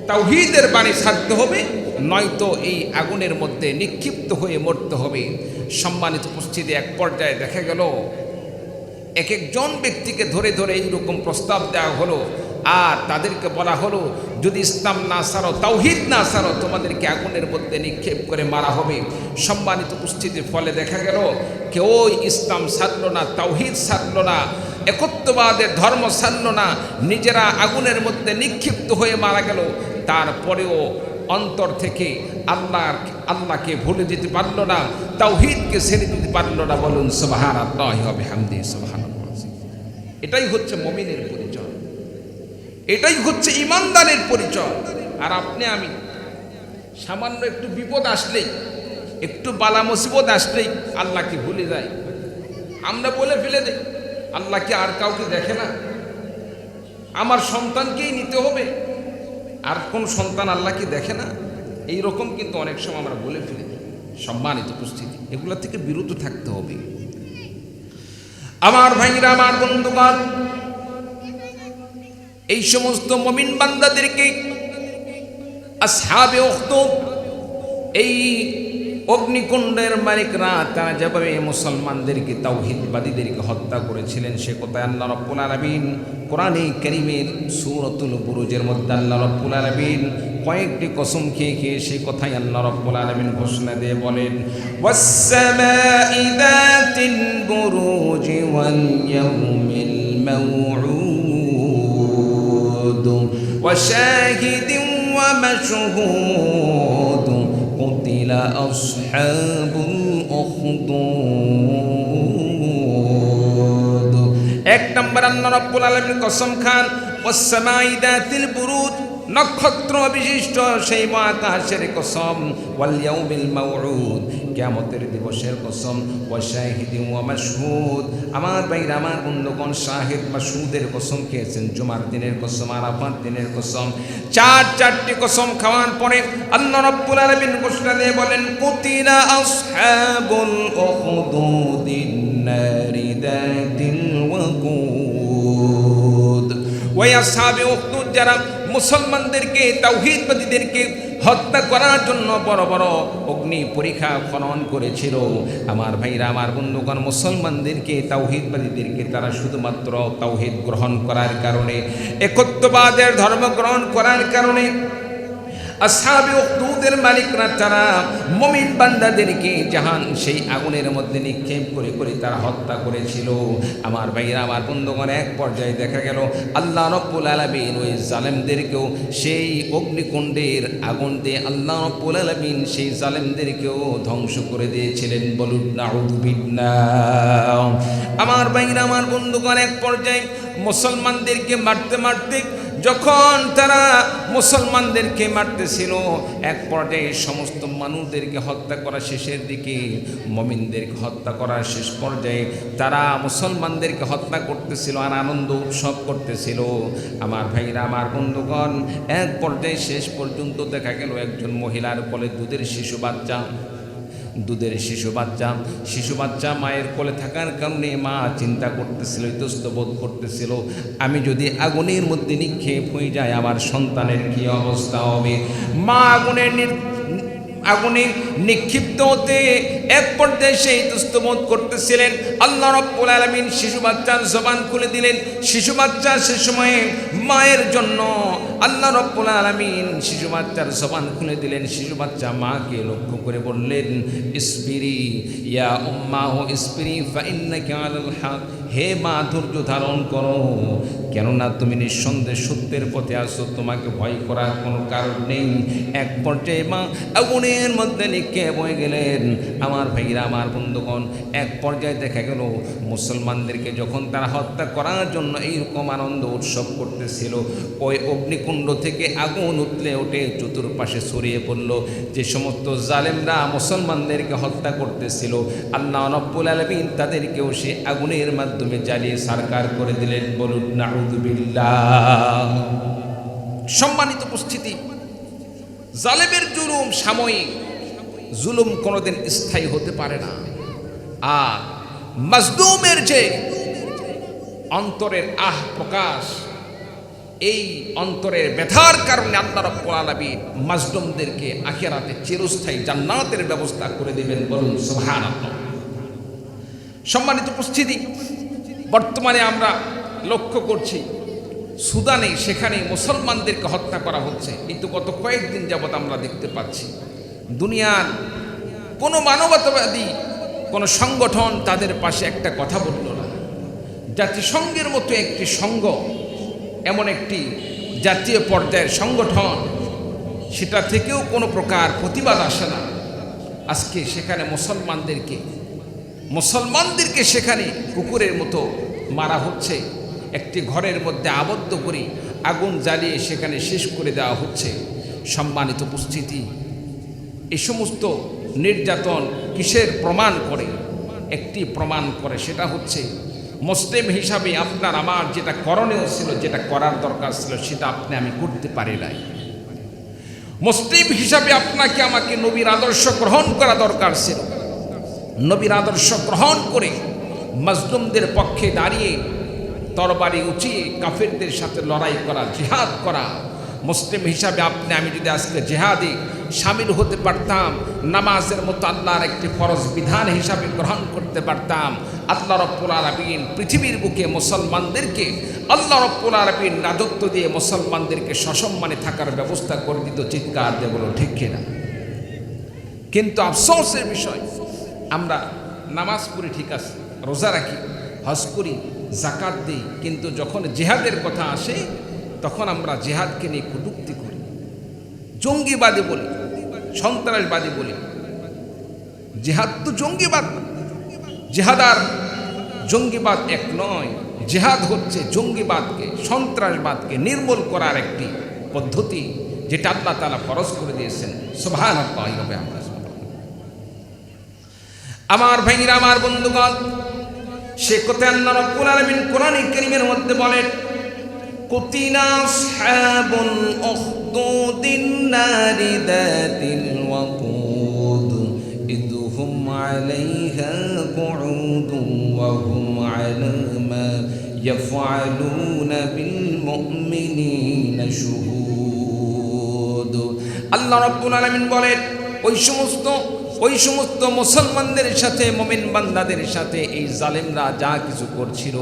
তাওহীদের বাণী ছাড়তে হবে, নয়তো এই আগুনের মধ্যে নিক্ষিপ্ত হয়ে মরতে হবে। সম্মানিত উপস্থিতি, এক পর্যায়ে দেখা গেল এক একজন ব্যক্তিকে ধরে ধরে এইরকম প্রস্তাব দেওয়া হলো, আর তাদেরকে বলা হলো, যদি ইসলাম না ছাড়ো, তাওহীদ না ছাড়ো, তোমাদেরকে আগুনের মধ্যে নিক্ষেপ করে মারা হবে। সম্মানিত উপস্থিতির ফলে দেখা গেল কেউ ইসলাম ছাড়ল না, তাওহীদ ছাড়ল না, একত্ববাদের ধর্ম ছাড়ল না, নিজেরা আগুনের মধ্যে নিক্ষিপ্ত হয়ে মারা গেল। তারপরেও অন্তর থেকে আল্লাহকে ভুলে যেতে পারল না, তাওহীদকে ছেড়ে দিতে পারল না। বলুন সুবহানাল্লাহি ওয়া বিহামদিহি, সুবহানাল্লাহ। এটাই হচ্ছে মুমিনের পরিচয়, এটাই হচ্ছে ঈমানদারের পরিচয়। আর আপনি আমি সামান্য একটু বিপদ আসলেই, একটু বালা মুসিবত আসলেই আল্লাহকে ভুলে যাই, আমরা বলে ফেলে দেই, আল্লাহ কি আর কাউকে দেখে না? আমার সন্তানকেই নিতে হবে, আর কোন সন্তান আল্লাহ কি দেখে না? এই রকম কিন্তু অনেক সময় আমরা বলে ফেলে দিই। সম্মানিত উপস্থিতি, এগুলা থেকে বিরত থাকতে হবে। আমার ভাইরা, আমার বন্ধুগণ, এই সমস্ত মুমিন বান্দাদেরকে আসহাবে উখদুদ, এই অগ্নিকুণ্ডের মালিকরা তারা যেভাবে মুসলমানদেরকে, তাওহীদবাদীদেরকে হত্যা করেছিলেন, সে কথা আল্লাহ রাব্বুল আলামিন কোরআনে কারীমের সূরাতুল বুরুজের মধ্যে আল্লাহ রাব্বুল আলামিন কয়েকটি কসম খেয়ে খেয়ে সেই কথাই আল্লাহ রাব্বুল আলামিন ঘোষণা দিয়ে বলেন, ওয়াস-সামাই যাতিল বুরুজি ওয়াল ইয়াউমিল মাউউদ ওয়া শাহিদিন ওয়া মাশহুদ কুতিলা আসহাবুল উখদুদ। এক নম্বর আল্লাহ রাব্বুল আলামিন কসম খান, ওয়াস-সামাই যাতিল বুরুজ, নক্ষত্র বিশিষ্ট সেই মহাকাশের কসম, ওয়াল ইয়াউমিল মাউউদ, কিয়ামতের দিবসের কসম, ওয়া শাহিদিন ওয়া মাশহুদ, আমার ভাইরা, আমার বন্ধুগণ, শাহিদ মাশহুদের কসম খেয়েছেন, জুমার দিনের কসম, আরাফার দিনের কসম। চারটি কসম খাওয়ার পরে আল্লাহ রাব্বুল আলামিন ঘোষণা দিয়ে বলেন, কুতিলা আসহাবুল উখদুদিন নারি যাতিল ওয়াকুদ। ওই আসহাবে উখদুদ যারা মুসলমানদেরকে, তাওহীদবাদীদেরকে হত্যা করার জন্য বড় বড় অগ্নি পরীক্ষা খনন করেছিল, আমার ভাইরা, আমার বন্ধুগণ, মুসলমানদেরকে, তাওহীদবাদীদেরকে তারা শুধুমাত্র তাওহীদ গ্রহণ করার কারণে, একত্ববাদের ধর্ম গ্রহণ করার কারণে আসহাবে উখদুদের মালিকরা তারা মুমিন বান্দাদেরকে জাহান সেই আগুনের মধ্যে নিক্ষেপ করে করে তারা হত্যা করেছিল। আমার ভাইরা, আমার বন্ধুগণ, এক পর্যায়ে দেখা গেল আল্লাহ রাব্বুল আলামিন ওই জালেমদেরকেও সেই অগ্নিকুণ্ডের আগুন দিয়ে আল্লাহ রাব্বুল আলামিন সেই জালেমদেরকেও ধ্বংস করে দিয়েছিলেন। বলুন নাউযু বিল্লাহ। আমার ভাইরা, আমার বন্ধুগণ, এক পর্যায়ে মুসলমানদেরকে মারতে মারতে, যখন তারা মুসলমানদেরকে মারতেছিল, এক পর্যায়ে সমস্ত মানুষদেরকে হত্যা করা শেষের দিকে, মুমিনদেরকে হত্যা করার শেষ পর্যায়ে তারা মুসলমানদেরকে হত্যা করতেছিল আর আনন্দ উৎসব করতেছিল। আমার ভাইরা, আমার বন্ধুগণ, এক পর্যায়ে শেষ পর্যন্ত দেখা গেল একজন মহিলার কোলে দুধের শিশু বাচ্চা মায়ের কোলে থাকার কারণে মা চিন্তা করতেছিল, ইতস্তত বোধ করতেছিল, আমি যদি আগুনের মধ্যে নিক্ষেপ হয়ে যায় আমার সন্তানের কি অবস্থা হবে। মা আগুনে নিক্ষিপ্ত হতে এক পর্যায়ে সেই ইতস্তত করতেছিলেন। আল্লাহ রাব্বুল আলামিন শিশু বাচ্চার জবান খুলে দিলেন। শিশু বাচ্চা সে সময়ে মায়ের জন্য আল্লাহ রাব্বুল আলামিন শিশু বাচ্চার জবান খুলে দিলেন। শিশু বাচ্চা মাকে লক্ষ্য করে বললেন, ইসবিরি ইয়া উম্মাহ ইসবিরি ফা ইন্নাকা আলাল হক, হে মা, ধৈর্য ধারণ করো, কেননা তুমি নিঃসন্দেহে সত্যের পথে আসো, তোমাকে ভয় করার কোনো কারণ নেই। এক পর্যায়ে মা আগুনের মধ্যে নিক্ষেপ হয়ে গেলেন। আমার ভাইরা, আমার বন্ধুগণ, এক পর্যায়ে দেখা গেল মুসলমানদেরকে যখন তারা হত্যা করার জন্য এইরকম আনন্দ উৎসব করতেছিল, ওই অগ্নিকুণ্ড থেকে আগুন উতলে ওঠে চতুর্পাশে ছড়িয়ে পড়ল। যে সমস্ত জালেমরা মুসলমানদেরকে হত্যা করতেছিল, আল্লাহ রাব্বুল আলামিন তাদেরকেও সে আগুনের মাধ্যমে জ্বালিয়ে সারকার করে দিলেন। বলুন নাউযু বিল্লাহ। সম্মানিত উপস্থিতি, জালেমের জুলুম সাময়িক, জুলুম কোনোদিন স্থায়ী হতে পারে না। আর মাজলুমের যে অন্তরের প্রকাশ, এই অন্তরের ব্যথার কারণে আল্লাহ রাব্বুল আলামিন মাজলুমদেরকে আখিরাতে চিরস্থায়ী জান্নাতের ব্যবস্থা করে দিবেন। বলুন সুবহানাল্লাহ। সম্মানিত উপস্থিতি, বর্তমানে আমরা লক্ষ্য করছি সুদানে, সেখানে মুসলমানদেরকে হত্যা করা হচ্ছে। কিন্তু গত কয়েকদিন যাবৎ আমরা দেখতে পাচ্ছি দুনিয়ার কোনো মানবতাবাদী কোনো সংগঠন তাদের পাশে একটা কথা বলল না। জাতিসংঘের মতো একটি সংঘ, এমন একটি জাতীয় পর্যায়ের সংগঠন, সেটা থেকেও কোনো প্রকার প্রতিবাদ আসে না। আজকে সেখানে মুসলমানদেরকে সেখানে কুকুরের মতো মারা হচ্ছে, একটি ঘরের মধ্যে আবদ্ধ করে আগুন জ্বালিয়ে সেখানে শেষ করে দেওয়া হচ্ছে। সম্মানিত উপস্থিতি, এই সমস্ত নির্যাতন কিসের প্রমাণ করে? একটি প্রমাণ করে, সেটা হচ্ছে মুসলিম হিসাবে আপনার আমার যেটা করণীয় ছিল, যেটা করার দরকার ছিল, সেটা আপনি আমি করতে পারি নাই। মুসলিম হিসাবে আপনাকে আমাকে নবীর আদর্শ গ্রহণ করা দরকার ছিল। নবীর আদর্শ গ্রহণ করে মাজলুমদের পক্ষে দাঁড়িয়ে তরবারি উঁচিয়ে কাফেরদের সাথে লড়াই করা, জিহাদ করা। মুসলিম হিসাবে আপনি আমি যদি আজকে জিহাদে শামিল হতে পারতাম, নামাজের মতো আল্লাহর একটি ফরজ বিধান হিসাবে গ্রহণ করতে পারতাম, আল্লাহ রাব্বুল আলামিন পৃথিবীর বুকে মুসলমানদেরকে, আল্লাহ রাব্বুল আলামিন রাজত্ব দিয়ে মুসলমানদেরকে সসম্মানে থাকার ব্যবস্থা করে দিত। চিৎকার দিয়ে বলো ঠিক কিনা? কিন্তু আফসোসের বিষয়, আমরা নামাজ পড়ি, ঠিক আছে, রোজা রাখি, হজ করি, জাকাত দিই, কিন্তু যখন জিহাদের কথা আসে তখন আমরা জিহাদকে নিয়ে কটূক্তি করি, জঙ্গিবাদী বলি, সন্ত্রাসবাদী বলি। জিহাদ তো জঙ্গিবাদ না, জিহাদ আর জঙ্গিবাদ এক নয়। জিহাদ হচ্ছে জঙ্গিবাদকে, সন্ত্রাসবাদকে নির্মূল করার একটি পদ্ধতি, যেটা আল্লাহ তাআলা ফরজ করে দিয়েছেন। সুবহানাল্লাহ। আমার ভাইরা, আমার বন্ধুগণ, সে কথা আল্লাহ রাব্বুল আলামিন কোরআনে কারীমের মধ্যে বলেন, কুতিলা আসহাবুল উখদুদিন নারি যাতিল ওয়াকুদ ইদহুম আলাইহা কুউদুন ওয়া হুম আলা মা ইয়াফআলুনা বিল মুমিনিনা শুহুদ। আল্লাহ রাব্বুল আলামিন বলেন, ওই সমস্ত মুসলমানদের সাথে, মুমিন বান্দাদের সাথে এই জালেমরা যা কিছু করছিল,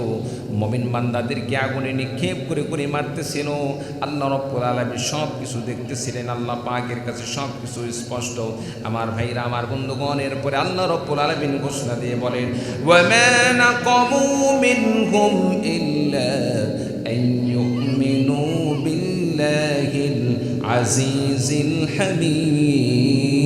মুমিন বান্দাদেরকে আগুনে নিক্ষেপ করে করে মারতেছিল, আল্লাহ রাব্বুল আলামিন সব কিছু দেখতেছিলেন। আল্লাহ পাকের কাছে সব কিছু স্পষ্ট। আমার ভাইরা, আমার বন্ধুগণ, এরপরে আল্লাহ রাব্বুল আলামিন ঘোষণা দিয়ে বলেন, ওয়া মা নাকামু মিনহুম ইল্লা আন ইউমিনু বিল্লাহিল আজিজিল হামিদ।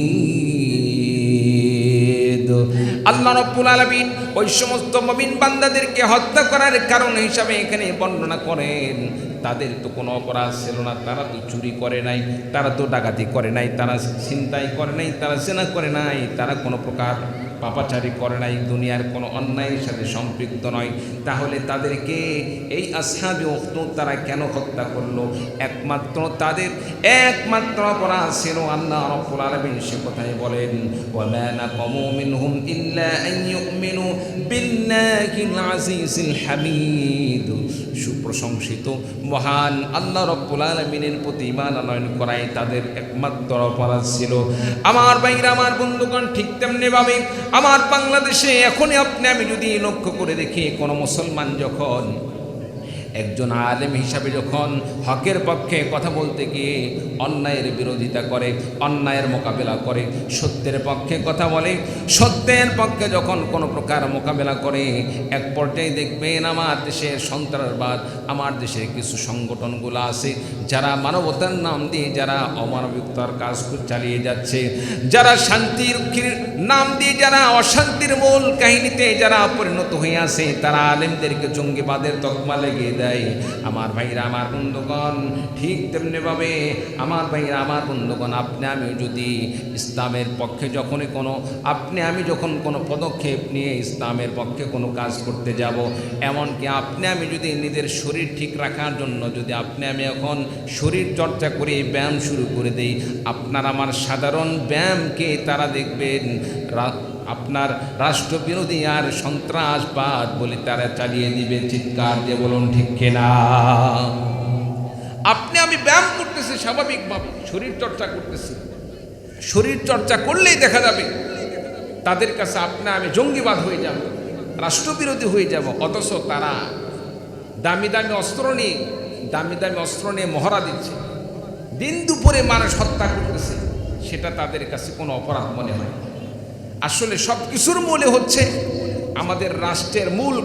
আল্লাহ রাব্বুল আলামিন ওই সমস্ত মুমিন বান্দাদেরকে হত্যা করার কারণ হিসাবে এখানে বর্ণনা করেন, তাদের তো কোনো অপরাধ ছিল না, তারা তো চুরি করে নাই, তারা তো ডাকাতি করে নাই, তারা ছিনতাই করে নাই, তারা জেনা করে নাই, তারা কোনো প্রকার পাপাচারি করে নাই, দুনিয়ার কোনো অন্যায়ের সাথে সম্পৃক্ত নয়। তাহলে তাদেরকে এই আসহাবে উখদুদ তারা কেন হত্যা করলো? তাদের একমাত্র অপরাধ ছিল, আল্লাহ রাব্বুল আলামিন সে কথাই বলেন, ওয়া মা নাকামু মিনহুম ইল্লা আন ইউমিনু বিল্লাহিল আজিজিল হামিদ। সুপ্রশংসিত মহান আল্লাহ রাব্বুল আলামিনের প্রতি ঈমান আনয়ন করাই তাদের একমাত্র অপরাধ ছিল। আমার ভাইরা, আমার বন্ধুগণ, ঠিক তেমনি ভাবে আমার বাংলাদেশে এখনই আপনি আমি যদি লক্ষ্য করে দেখি, কোনো মুসলমান যখন একজন আলেম হিসাবে যখন হকের পক্ষে কথা বলতে গিয়ে অন্যায়ের বিরোধিতা করে, অন্যায়ের মোকাবেলা করে, সত্যের পক্ষে কথা বলে, সত্যের পক্ষে যখন কোনো প্রকার মোকাবেলা করে, এক পর্যায়ে দেখবেন আমার দেশের সন্ত্রাসবাদ, আমার দেশের কিছু সংগঠনগুলো আছে যারা মানবতার নাম দিয়ে যারা অমানবিকতার কাজ চালিয়ে যাচ্ছে, যারা শান্তির নাম দিয়ে যারা অশান্তির মূল কাহিনীতে যারা পরিণত হয়ে আছে, তারা আলেমদেরকে জঙ্গিবাদের তকমা লেগে দেয়। আমার ভাইরা, আমার বন্ধুগণ, ঠিক তেমনিভাবে আমার ভাইরা, আমার বন্ধুগণ, আপনি আমি যদি ইসলামের পক্ষে যখনই আপনি আমি যখন কোনো পদক্ষেপ নিয়ে ইসলামের পক্ষে কোনো কাজ করতে যাব, এমনকি আপনি আমি যদি নিজের শরীর ঠিক রাখার জন্য যদি আপনি আমি এখন শরীর চর্চা করে ব্যায়াম শুরু করে দেই, আপনার আমার সাধারণ ব্যায়ামকে তারা দেখবেন আপনার রাষ্ট্রবিরোধী আর সন্ত্রাসবাদ বলে তারা চালিয়ে দিবে। চিৎকার দিয়ে বলুন ঠিক কিনা? আপনি আমি ব্যায়াম করতেছি, স্বাভাবিকভাবে শরীর চর্চা করতেছি, শরীর চর্চা করলেই দেখা যাবে তাদের কাছে আপনি আমি জঙ্গিবাদ হয়ে যাব, রাষ্ট্রবিরোধী হয়ে যাব। অথচ তারা দামি দামি অস্ত্র নিয়ে মহড়া দিচ্ছে, দিন দুপুরে মানুষ হত্যা করতেছে, সেটা তাদের কাছে কোনো অপরাধ মনে হয়। আসলে সব কিছুর মূলে হচ্ছে আমাদের রাষ্ট্রের মূল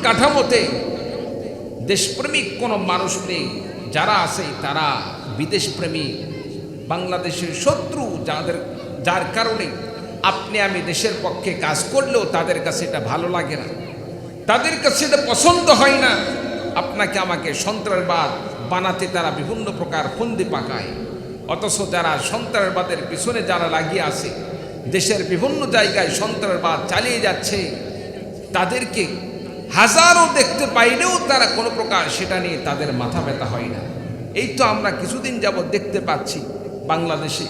কাঠামোতে দেশপ্রেমিক কোনো মানুষ নেই। যারা আছে তারা বিদেশপ্রেমী, বাংলাদেশের শত্রু, যার কারণে আপনি আমি দেশের পক্ষে কাজ করলেও তাদের কাছে এটা ভালো লাগে না, তাদের কাছে এটা পছন্দ হয় না। আপনাকে আমাকে সন্ত্রাসবাদ বানাতে তারা বিভিন্ন প্রকার ফন্দি পাকায়। অথচ যারা সন্ত্রাসবাদের পিছনে যারা লাগিয়ে আছে, দেশের বিভিন্ন জায়গায় সন্ত্রাসবাদ চালিয়ে যাচ্ছে, তাদেরকে হাজারো দেখতে পাইলেও তারা কোনো প্রকার সেটা নিয়ে তাদের মাথা ব্যথা হয় না। এই তো আমরা কিছুদিন যাবৎ দেখতে পাচ্ছি বাংলাদেশে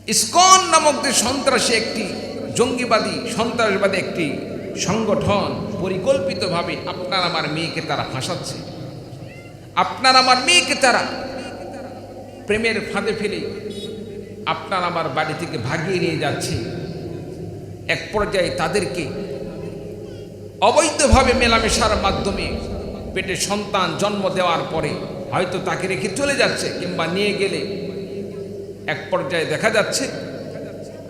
ইসকন নামক যে সন্ত্রাসী একটি জঙ্গিবাদী সন্ত্রাসবাদী একটি সংগঠন পরিকল্পিতভাবে আপনার আমার মেয়েকে তারা ফাঁসাচ্ছে, আপনার আমার মেয়েকে তারা প্রেমের ফাঁদে ফেলে আপনার আমার বাড়ি থেকে ভাগিয়ে নিয়ে যাচ্ছে। এক পর্যায়ে তাদেরকে অবৈধভাবে মেলামেশার মাধ্যমে পেটে সন্তান জন্ম দেওয়ার পরে হয়তো তাকে রেখে চলে যাচ্ছে, কিংবা নিয়ে গেলে এক পর্যায়ে দেখা যাচ্ছে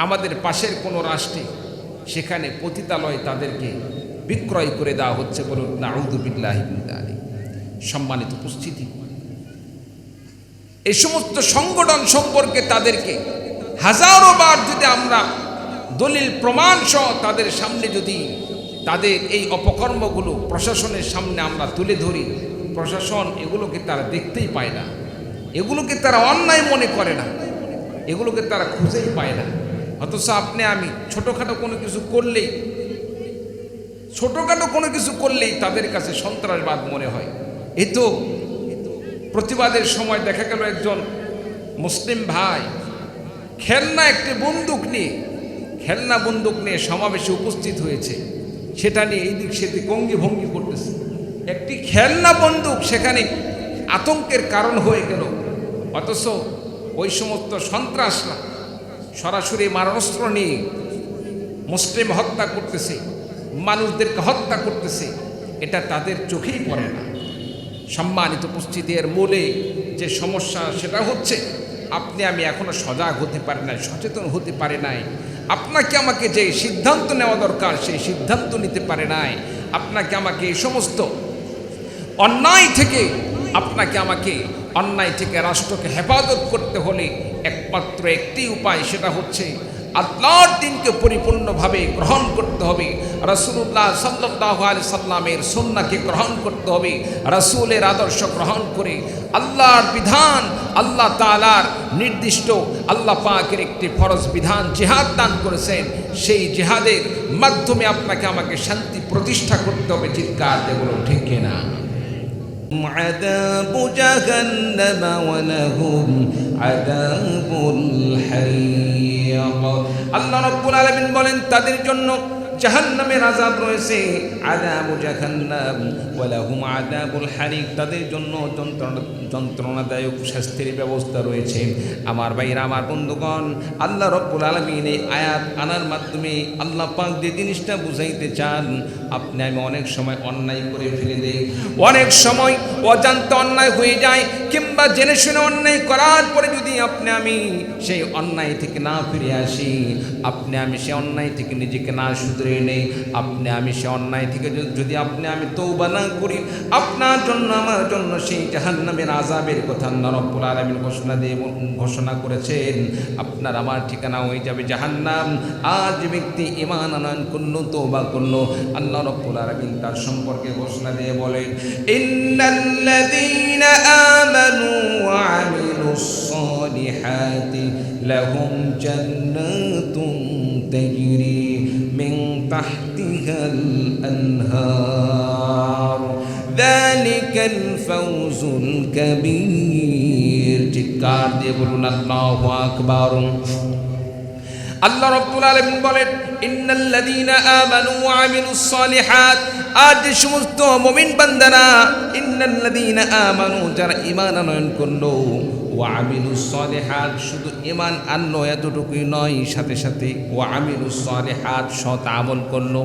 আমাদের পাশের কোনো রাষ্ট্রে সেখানে পতিতালয়ে তাদেরকে বিক্রয় করে দেওয়া হচ্ছে। বলুন নাউযু বিল্লাহি মিন যালিক। সম্মানিত উপস্থিতি, এই সমস্ত সংগঠন সম্পর্কে তাদেরকে হাজারো বার যদি আমরা দলিল প্রমাণ সহ তাদের সামনে যদি তাদের এই অপকর্মগুলো প্রশাসনের সামনে আমরা তুলে ধরি, প্রশাসন এগুলোকে তারা দেখতেই পায় না, এগুলোকে তারা অন্যায় মনে করে না, এগুলোকে তারা খুঁজেই পায় না। অথচ আপনি আমি ছোটোখাটো কোনো কিছু করলেই তাদের কাছে সন্ত্রাসবাদ মনে হয়। এই তো প্রতিবাদের সময় দেখা গেল একজন মুসলিম ভাই খেলনা বন্দুক নিয়ে সমাবেশে উপস্থিত হয়েছে, সেটা নিয়ে এই দিক সেদিক অঙ্গি ভঙ্গি করতেছে। একটি খেলনা বন্দুক সেখানে আতঙ্কের কারণ হয়ে গেল, অথচ ওই সমস্ত সন্ত্রাসরা সরাসরি মারণাস্ত্র নিয়ে মুসলিম হত্যা করতেছে, মানুষদেরকে হত্যা করতেছে, এটা তাদের চোখেই পড়ে না। সম্মানিত উপস্থিতি, এর মূলে যে সমস্যা সেটা হচ্ছে আপনি আমি এখনো সজাগ হতে পারি নাই, সচেতন হতে পারে নাই। আপনাকে আমাকে যে সিদ্ধান্ত নেওয়া দরকার সেই সিদ্ধান্ত নিতে পারে নাই। আপনাকে আমাকে এই সমস্ত অন্যায় থেকে রাষ্ট্রকে হেফাজত করতে হলে একমাত্র একটি উপায়, সেটা হচ্ছে আল্লাহর দিনকে পরিপূর্ণভাবে গ্রহণ করতে হবে, রাসূলুল্লাহ সাল্লাল্লাহু আলাইহি সাল্লামের সুন্নাহকে গ্রহণ করতে হবে। রাসূলের আদর্শ গ্রহণ করে আল্লাহর বিধান, আল্লাহ তাআলার নির্দিষ্ট আল্লাহ পাকের একটি ফরজ বিধান জিহাদ দান করেছেন, সেই জিহাদের মাধ্যমে আপনাকে আমাকে শান্তি প্রতিষ্ঠা করতে হবে। চিৎকার দিয়ে বলুন ঠিক কিনা? عذاب جهنم ولهم عذاب الحريق। আল্লাহ রাব্বুল আলামিন বলেন তাদের জন্য জাহান্নামের আযাব রয়েছে, আযাবু জাহান্নাম ওয়া লাহুম আযাবুল হারিক, তাদের জন্য যন্ত্রণাদায়ক শাস্তির ব্যবস্থা রয়েছে। আমার ভাইরা, আমার বন্ধুগণ, আল্লাহ রাব্বুল আলামিন এই আয়াত আনার মাধ্যমে আল্লাহ পাক যে জিনিসটা বুঝাইতে চান, আপনি আমি অনেক সময় অন্যায় করে ফেলে দেই, অনেক সময় অজান্তে অন্যায় হয়ে যায়, কিংবা জেনে শুনে অন্যায় করার পরে যদি আপনি আমি সেই অন্যায় থেকে না ফিরে আসি, আপনি আমি সেই অন্যায় থেকে নিজেকে না শুধরে নেই, আপনি আমি সে অন্যায় থেকে যদি আপনি আমি তওবা না করি, আপনার জন্য আমার জন্য সেই জাহান্নামের আযাবের কথা আল্লাহ রাব্বুল আলামিন ঘোষণা করেছেন। আপনার আমার ঠিকানা হয়ে যাবে জাহান্নাম। আজ ব্যক্তি ঈমান আনয়ন করলো, তওবা করলো, আল্লাহ রাব্বুল আলামিন তার সম্পর্কে ঘোষণা দিয়ে বলেন, ইন্নাল্লাযীনা আমানু ওয়া আমিলুস সালিহাতি লাহুম জান্নাতুন তাজরি মিন তাহতিহাল আনহার যালিকাল ফাওজুল কাবীর। চিৎকার দিয়ে বলুন আল্লাহু আকবার। আল্লাহ রাব্বুল আলামিন বলেন, ইন্নাল্লাযীনা আমানু ওয়া আমিলুস সালিহাত, আজ সমস্ত মুমিন বান্দারা, ইন্নাল্লাযীনা আমানু, যারা ঈমান আনয়ন করলো, ওয়া আমিলুস সালিহাত, শুধু ঈমান আনলো এতটুকুই নয়, সাথে সাথে ওয়া আমিলুস সালিহাত, সৎ আমল করলো।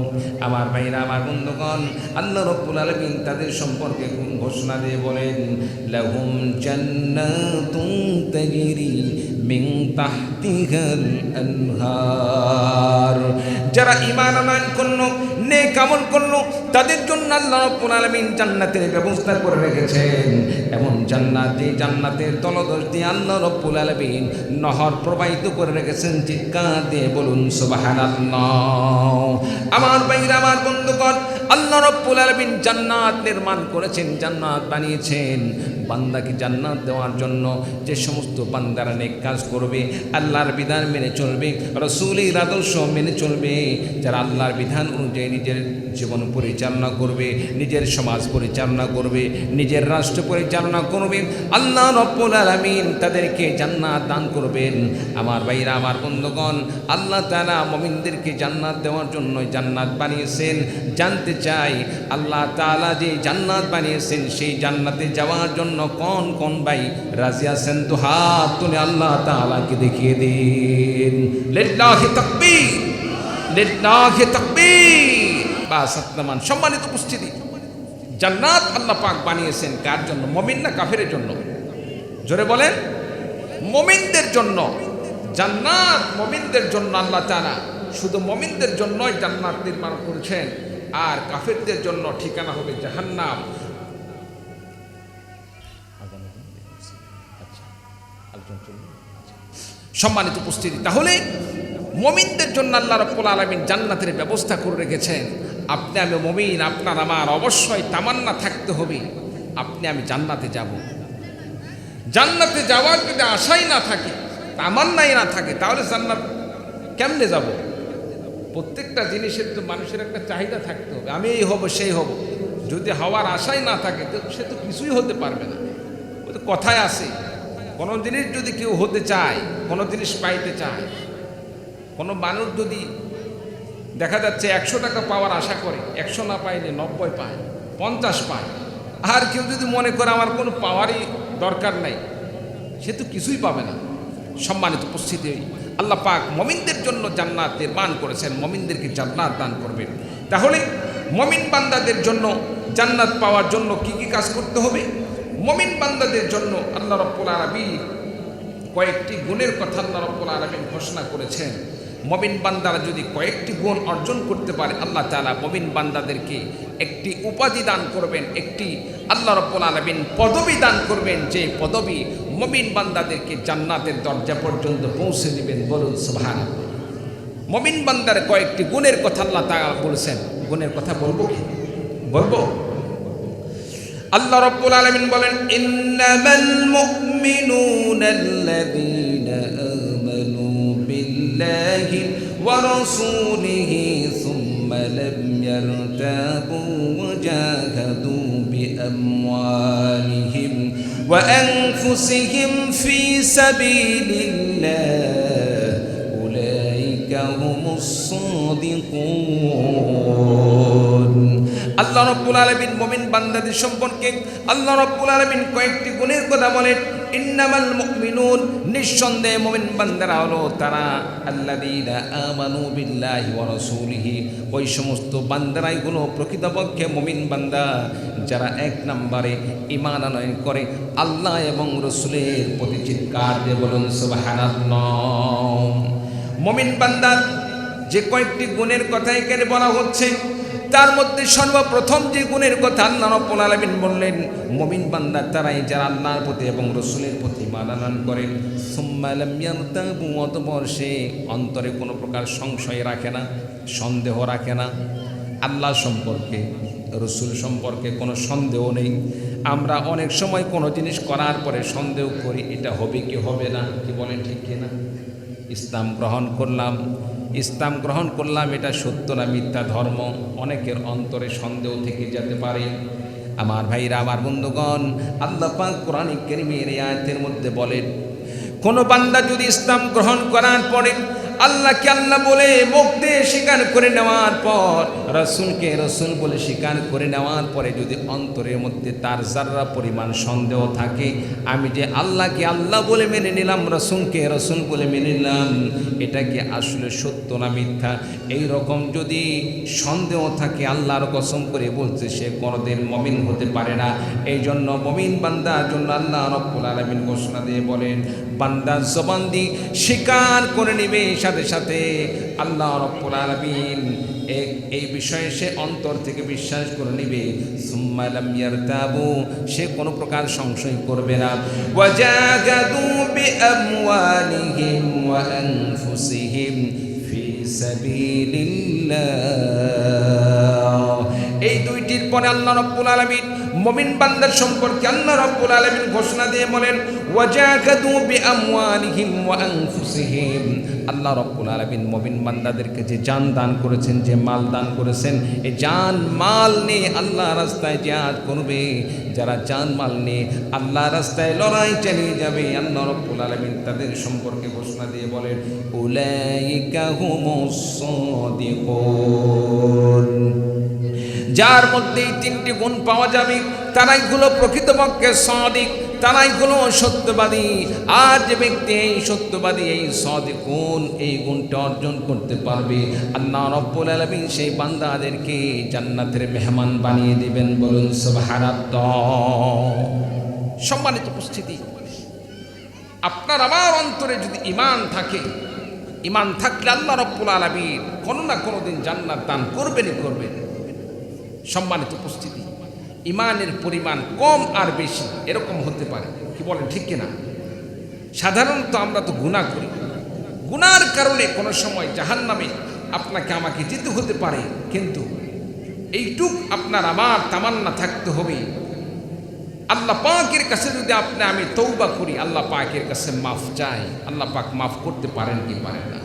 আমার ভাইরা, আমার বন্ধুগণ, আল্লাহ রাব্বুল আলামিন তাদের সম্পর্কে ঘোষণা দিয়ে বলেন, লাহুম জান্নাতুন তাজরি মিন তাহতিহাল আনহার। যারা ঈমান আনয়ন করলো, নেক আমল করলো, তাদের জন্য আল্লাহ রাব্বুল আলামিন জান্নাতের ব্যবস্থা করে রেখেছেন। এমন জান্নাত, যে জান্নাতের তলদেশ দিয়ে আল্লাহ রাব্বুল আলামিন নহর প্রবাহিত করে রেখেছেন। চিৎকার দিয়ে বলুন সুবহানাল্লাহ। আমার ভাইরা, আমার বন্ধুগণ, আল্লাহ রাব্বুল আলামিন জান্নাত নির্মাণ করেছেন, জান্নাত বানিয়েছেন বান্দাকে জান্নাত দেওয়ার জন্য। যে সমস্ত বান্দারা নেক কাজ করবে, আল্লাহর বিধান মেনে চলবে, রাসূলের আদর্শ মেনে চলবে, যারা আল্লাহর বিধান অনুযায়ী নিজের জীবন পরিচালনা করবে, নিজের সমাজ পরিচালনা করবে, নিজের রাষ্ট্র পরিচালনা করবে, আল্লাহ রাব্বুল আলামিন তাদেরকে জান্নাত দান করবেন। আমার ভাইরা, আমার বন্ধুগণ, আল্লাহ তাআলা মুমিনদেরকে জান্নাত দেওয়ার জন্য জান্নাত বানিয়েছেন। জানতে চাই, আল্লাহ তাআলা যে জান্নাত বানিয়েছেন, সেই জান্নাতে যাওয়ার জন্য কোন কোন ভাই রাজি আছেন? তো হাত তুলে আল্লাহ তাআলাকে দেখিয়ে দিন। লিল্লাহি তাকবীর, লিল্লাহি তাকবীর। বাস আত্মান। সম্মানিত উপস্থিতি, জান্নাত আল্লাহ পাক বানিয়েছেন কার জন্য? মুমিন না কাফেরের জন্য? জোরে বলেন। মুমিনদের জন্য জান্নাত, মুমিনদের জন্য আল্লাহ তাআলা শুধু মুমিনদের জন্যই জান্নাত নির্মাণ করেছেন, আর কাফেরদের জন্য ঠিকানা হবে জাহান্নাম। সম্মানিত উপস্থিতি, তাহলে মুমিনদের জন্য আল্লাহ রাব্বুল আলামিন জান্নাতের ব্যবস্থা করে রেখেছেন। আপনি আমি মুমিন, আপনার আমার অবশ্যই তামান্না থাকতে হবে আপনি আমি জান্নাতে যাব। জান্নাতে যাওয়ার যদি আশাই না থাকে, তামান্নাই না থাকে, তাহলে জান্নাত কেমনে যাব? প্রত্যেকটা জিনিসের তো মানুষের একটা চাহিদা থাকতে হবে, আমি এই হব সেই হব। যদি হওয়ার আশাই না থাকে তো সে তো কিছুই হতে পারবে না। ওই তো কথায় আছে, কোনো জিনিস যদি কেউ হতে চায়, কোনো জিনিস পাইতে চায়, কোনো মানুষ যদি দেখা যাচ্ছে 100 টাকা পাওয়ার আশা করে, 100 না পাইলে 90 পায়, 50 পায়, আর কেউ যদি মনে করে আমার কোনো পাওয়ারই দরকার নাই, সে তো কিছুই পাবে না। সম্মানিত উপস্থিতি, আল্লাহ পাক মুমিনদের জন্য জান্নাত নির্মাণ করেছেন, মুমিনদেরকে জান্নাত দান করবেন। তাহলে মুমিন বান্দাদের জন্য জান্নাত পাওয়ার জন্য কি কি কাজ করতে হবে? মুমিন বান্দাদের জন্য আল্লাহ রাব্বুল আলামিন কয়েকটি গুণের কথা আল্লাহ রাব্বুল আলামিন ঘোষণা করেছেন। মুমিন বান্দারা যদি কয়েকটি গুণ অর্জন করতে পারে, আল্লাহ তাআলা মুমিন বান্দাদেরকে একটি উপাধি দান করবেন, একটি আল্লাহ রাব্বুল আলামিন পদবি দান করবেন, যে পদবি মুমিন বান্দাদেরকে জান্নাতের দরজা পর্যন্ত পৌঁছে দিবেন। বলুন সুবহানাল্লাহ। মুমিন বান্দার কয়েকটি গুণের কথা আল্লাহ তাআলা বলেছেন। গুণের কথা বলবো কি? বলবো। আল্লাহ রাব্বুল আলামিন বলেন, ইন্নামাল মুমিনুনা আল্লাযীনা আমানু বিল্লাহি ওয়া রাসূলিহি সুম্মা লাম ইয়ারতাবু ওয়া জাহাদু বিআমওয়ালিহিম ওয়া আনফুসিহিম ফি সাবিলিল্লাহ উলাইকা হুমুস সাদিকুন। আল্লাহ রাব্বুল আলামিন মুমিন বান্দাদের সম্পর্কে আল্লাহ রাব্বুল আলামিন কয়েকটি গুণের কথা বলেন। ইন্নামাল মুমিনুন, নিঃসন্দেহে মুমিন বান্দারা হলো তারা আল্লাযীনা আমানু বিল্লাহি ওয়া রাসূলিহি, ওই সমস্ত বান্দারাই হলো প্রকৃতপক্ষে মুমিন বান্দা যারা এক নম্বরে ঈমান আনয়ন করে আল্লাহ এবং রাসূলের প্রতি। চিৎকার দিয়ে বলুন সুবহানাল্লাহ। মুমিন বান্দার যে কয়েকটি গুণের কথা এখানে বলা হচ্ছে, তার মধ্যে সর্বপ্রথম যে গুণের কথা আল্লাহ রাব্বুল আলামিন বললেন, মুমিন বান্দা তারাই যারা আল্লাহর প্রতি এবং রাসূলের প্রতি ঈমান আনয়ন করে। সুম্মা লাম ইয়ারতাবু, অতঃপর সে অন্তরে কোনো প্রকার সংশয় রাখে না, সন্দেহ রাখে না। আল্লাহ সম্পর্কে, রাসূল সম্পর্কে কোনো সন্দেহ নেই। আমরা অনেক সময় কোনো জিনিস করার পরে সন্দেহ করি, এটা হবে কি হবে না, কি বলেন ঠিক কিনা? ইসলাম গ্রহণ করলাম, এটা সত্য না মিথ্যা ধর্ম, অনেকের অন্তরে সন্দেহ থেকে যেতে পারে। আমার ভাইরা, আমার বন্ধুগণ, আল্লাহ পাক কোরআন কারীমের এই আয়াতের মধ্যে বলেন, কোন বান্দা যদি ইসলাম গ্রহণ করার পরে আল্লাহকে আল্লাহ বলে মুখ দিয়ে স্বীকার করে নেওয়ার পর, রাসূলকে রাসূল বলে স্বীকার করে নেওয়ার পরে যদি অন্তরের মধ্যে তার যারা পরিমাণ সন্দেহ থাকে, আমি যে আল্লাহকে আল্লাহ বলে মেনে নিলাম, রাসূলকে রাসূল বলে মেনে নিলাম, এটা কি আসলে সত্য না মিথ্যা, এই রকম যদি সন্দেহ থাকে, আল্লাহর কসম করে বলছে সে কোনোদিন মুমিন হতে পারে না। এই জন্য মুমিন বান্দার জন্য আল্লাহ রাব্বুল আলামিন ঘোষণা দিয়ে বলেন, বান্দা জবান দিয়ে স্বীকার করে নিবে, সাথে সাথে আল্লাহ রাব্বুল আলামিন এই বিষয়ে সে অন্তর থেকে বিশ্বাস করে নিবে, সুম্মা লাম ইয়ারতাবু, সে কোনো প্রকার সংশয় করবে না। ওয়াজাহাদু বিআমওয়ালিহিম ওয়া আনফুসিহিম ফি সাবিলিল্লাহ। এই দুইটির পরে আল্লাহ রাব্বুল আলামিন মুমিন বান্দার সম্পর্কে আল্লাহ রাব্বুল আলামিন ঘোষণা দিয়ে বলেন, ওয়াজাহাদু বিআমওয়ালিহিম ওয়া আনফুসিহিম। আল্লাহ রাব্বুল আলামিন মুমিন বান্দাদেরকে যে জান দান করেছেন, যে মাল দান করেছেন, এই জান মাল নিয়ে আল্লাহ রাস্তায় জিহাদ করবে। যারা জান মাল নিয়ে আল্লাহ রাস্তায় লড়াই চালিয়ে যাবে, আল্লাহ রাব্বুল আলামিন তাদের সম্পর্কে ঘোষণা দিয়ে বলেন, উলাইকা হুমুস সাদিকুন। যার মধ্যে এই তিনটি গুণ পাওয়া যাবে, তারাই হলো প্রকৃতপক্ষে সাদিক, তারাই হলো সত্যবাদী। আর যে ব্যক্তি এই সত্যবাদী, এই সাদিকুন, এই গুণটা অর্জন করতে পারবে, আল্লাহ রাব্বুল আলামিন সেই বান্দাদেরকে জান্নাতের মেহমান বানিয়ে দিবেন। বলুন সুবহানাল্লাহ। সম্মানিত উপস্থিতি, আপনার আমার অন্তরে যদি ঈমান থাকে, ঈমান থাকলে আল্লাহ রাব্বুল আলামিন কোনো না কোনো দিন জান্নাত দান করবেনই করবেন। সম্মানিত উপস্থিতি, ঈমানের পরিমাণ কম আর বেশি এরকম হতে পারে, কি বলেন ঠিক কিনা? সাধারণত আমরা তো গুনাহ করি, গুনার কারণে কোনো সময় জাহান্নামে আপনাকে আমাকে যেতে হতে পারে, কিন্তু এইটুক আপনার আমার তামান্না থাকতে হবে, আল্লাহ পাকের কাছে যদি আমি তওবা করি, আল্লাহ পাকের কাছে মাফ চাই, আল্লাহ পাক মাফ করতে পারেন কি পারেন না,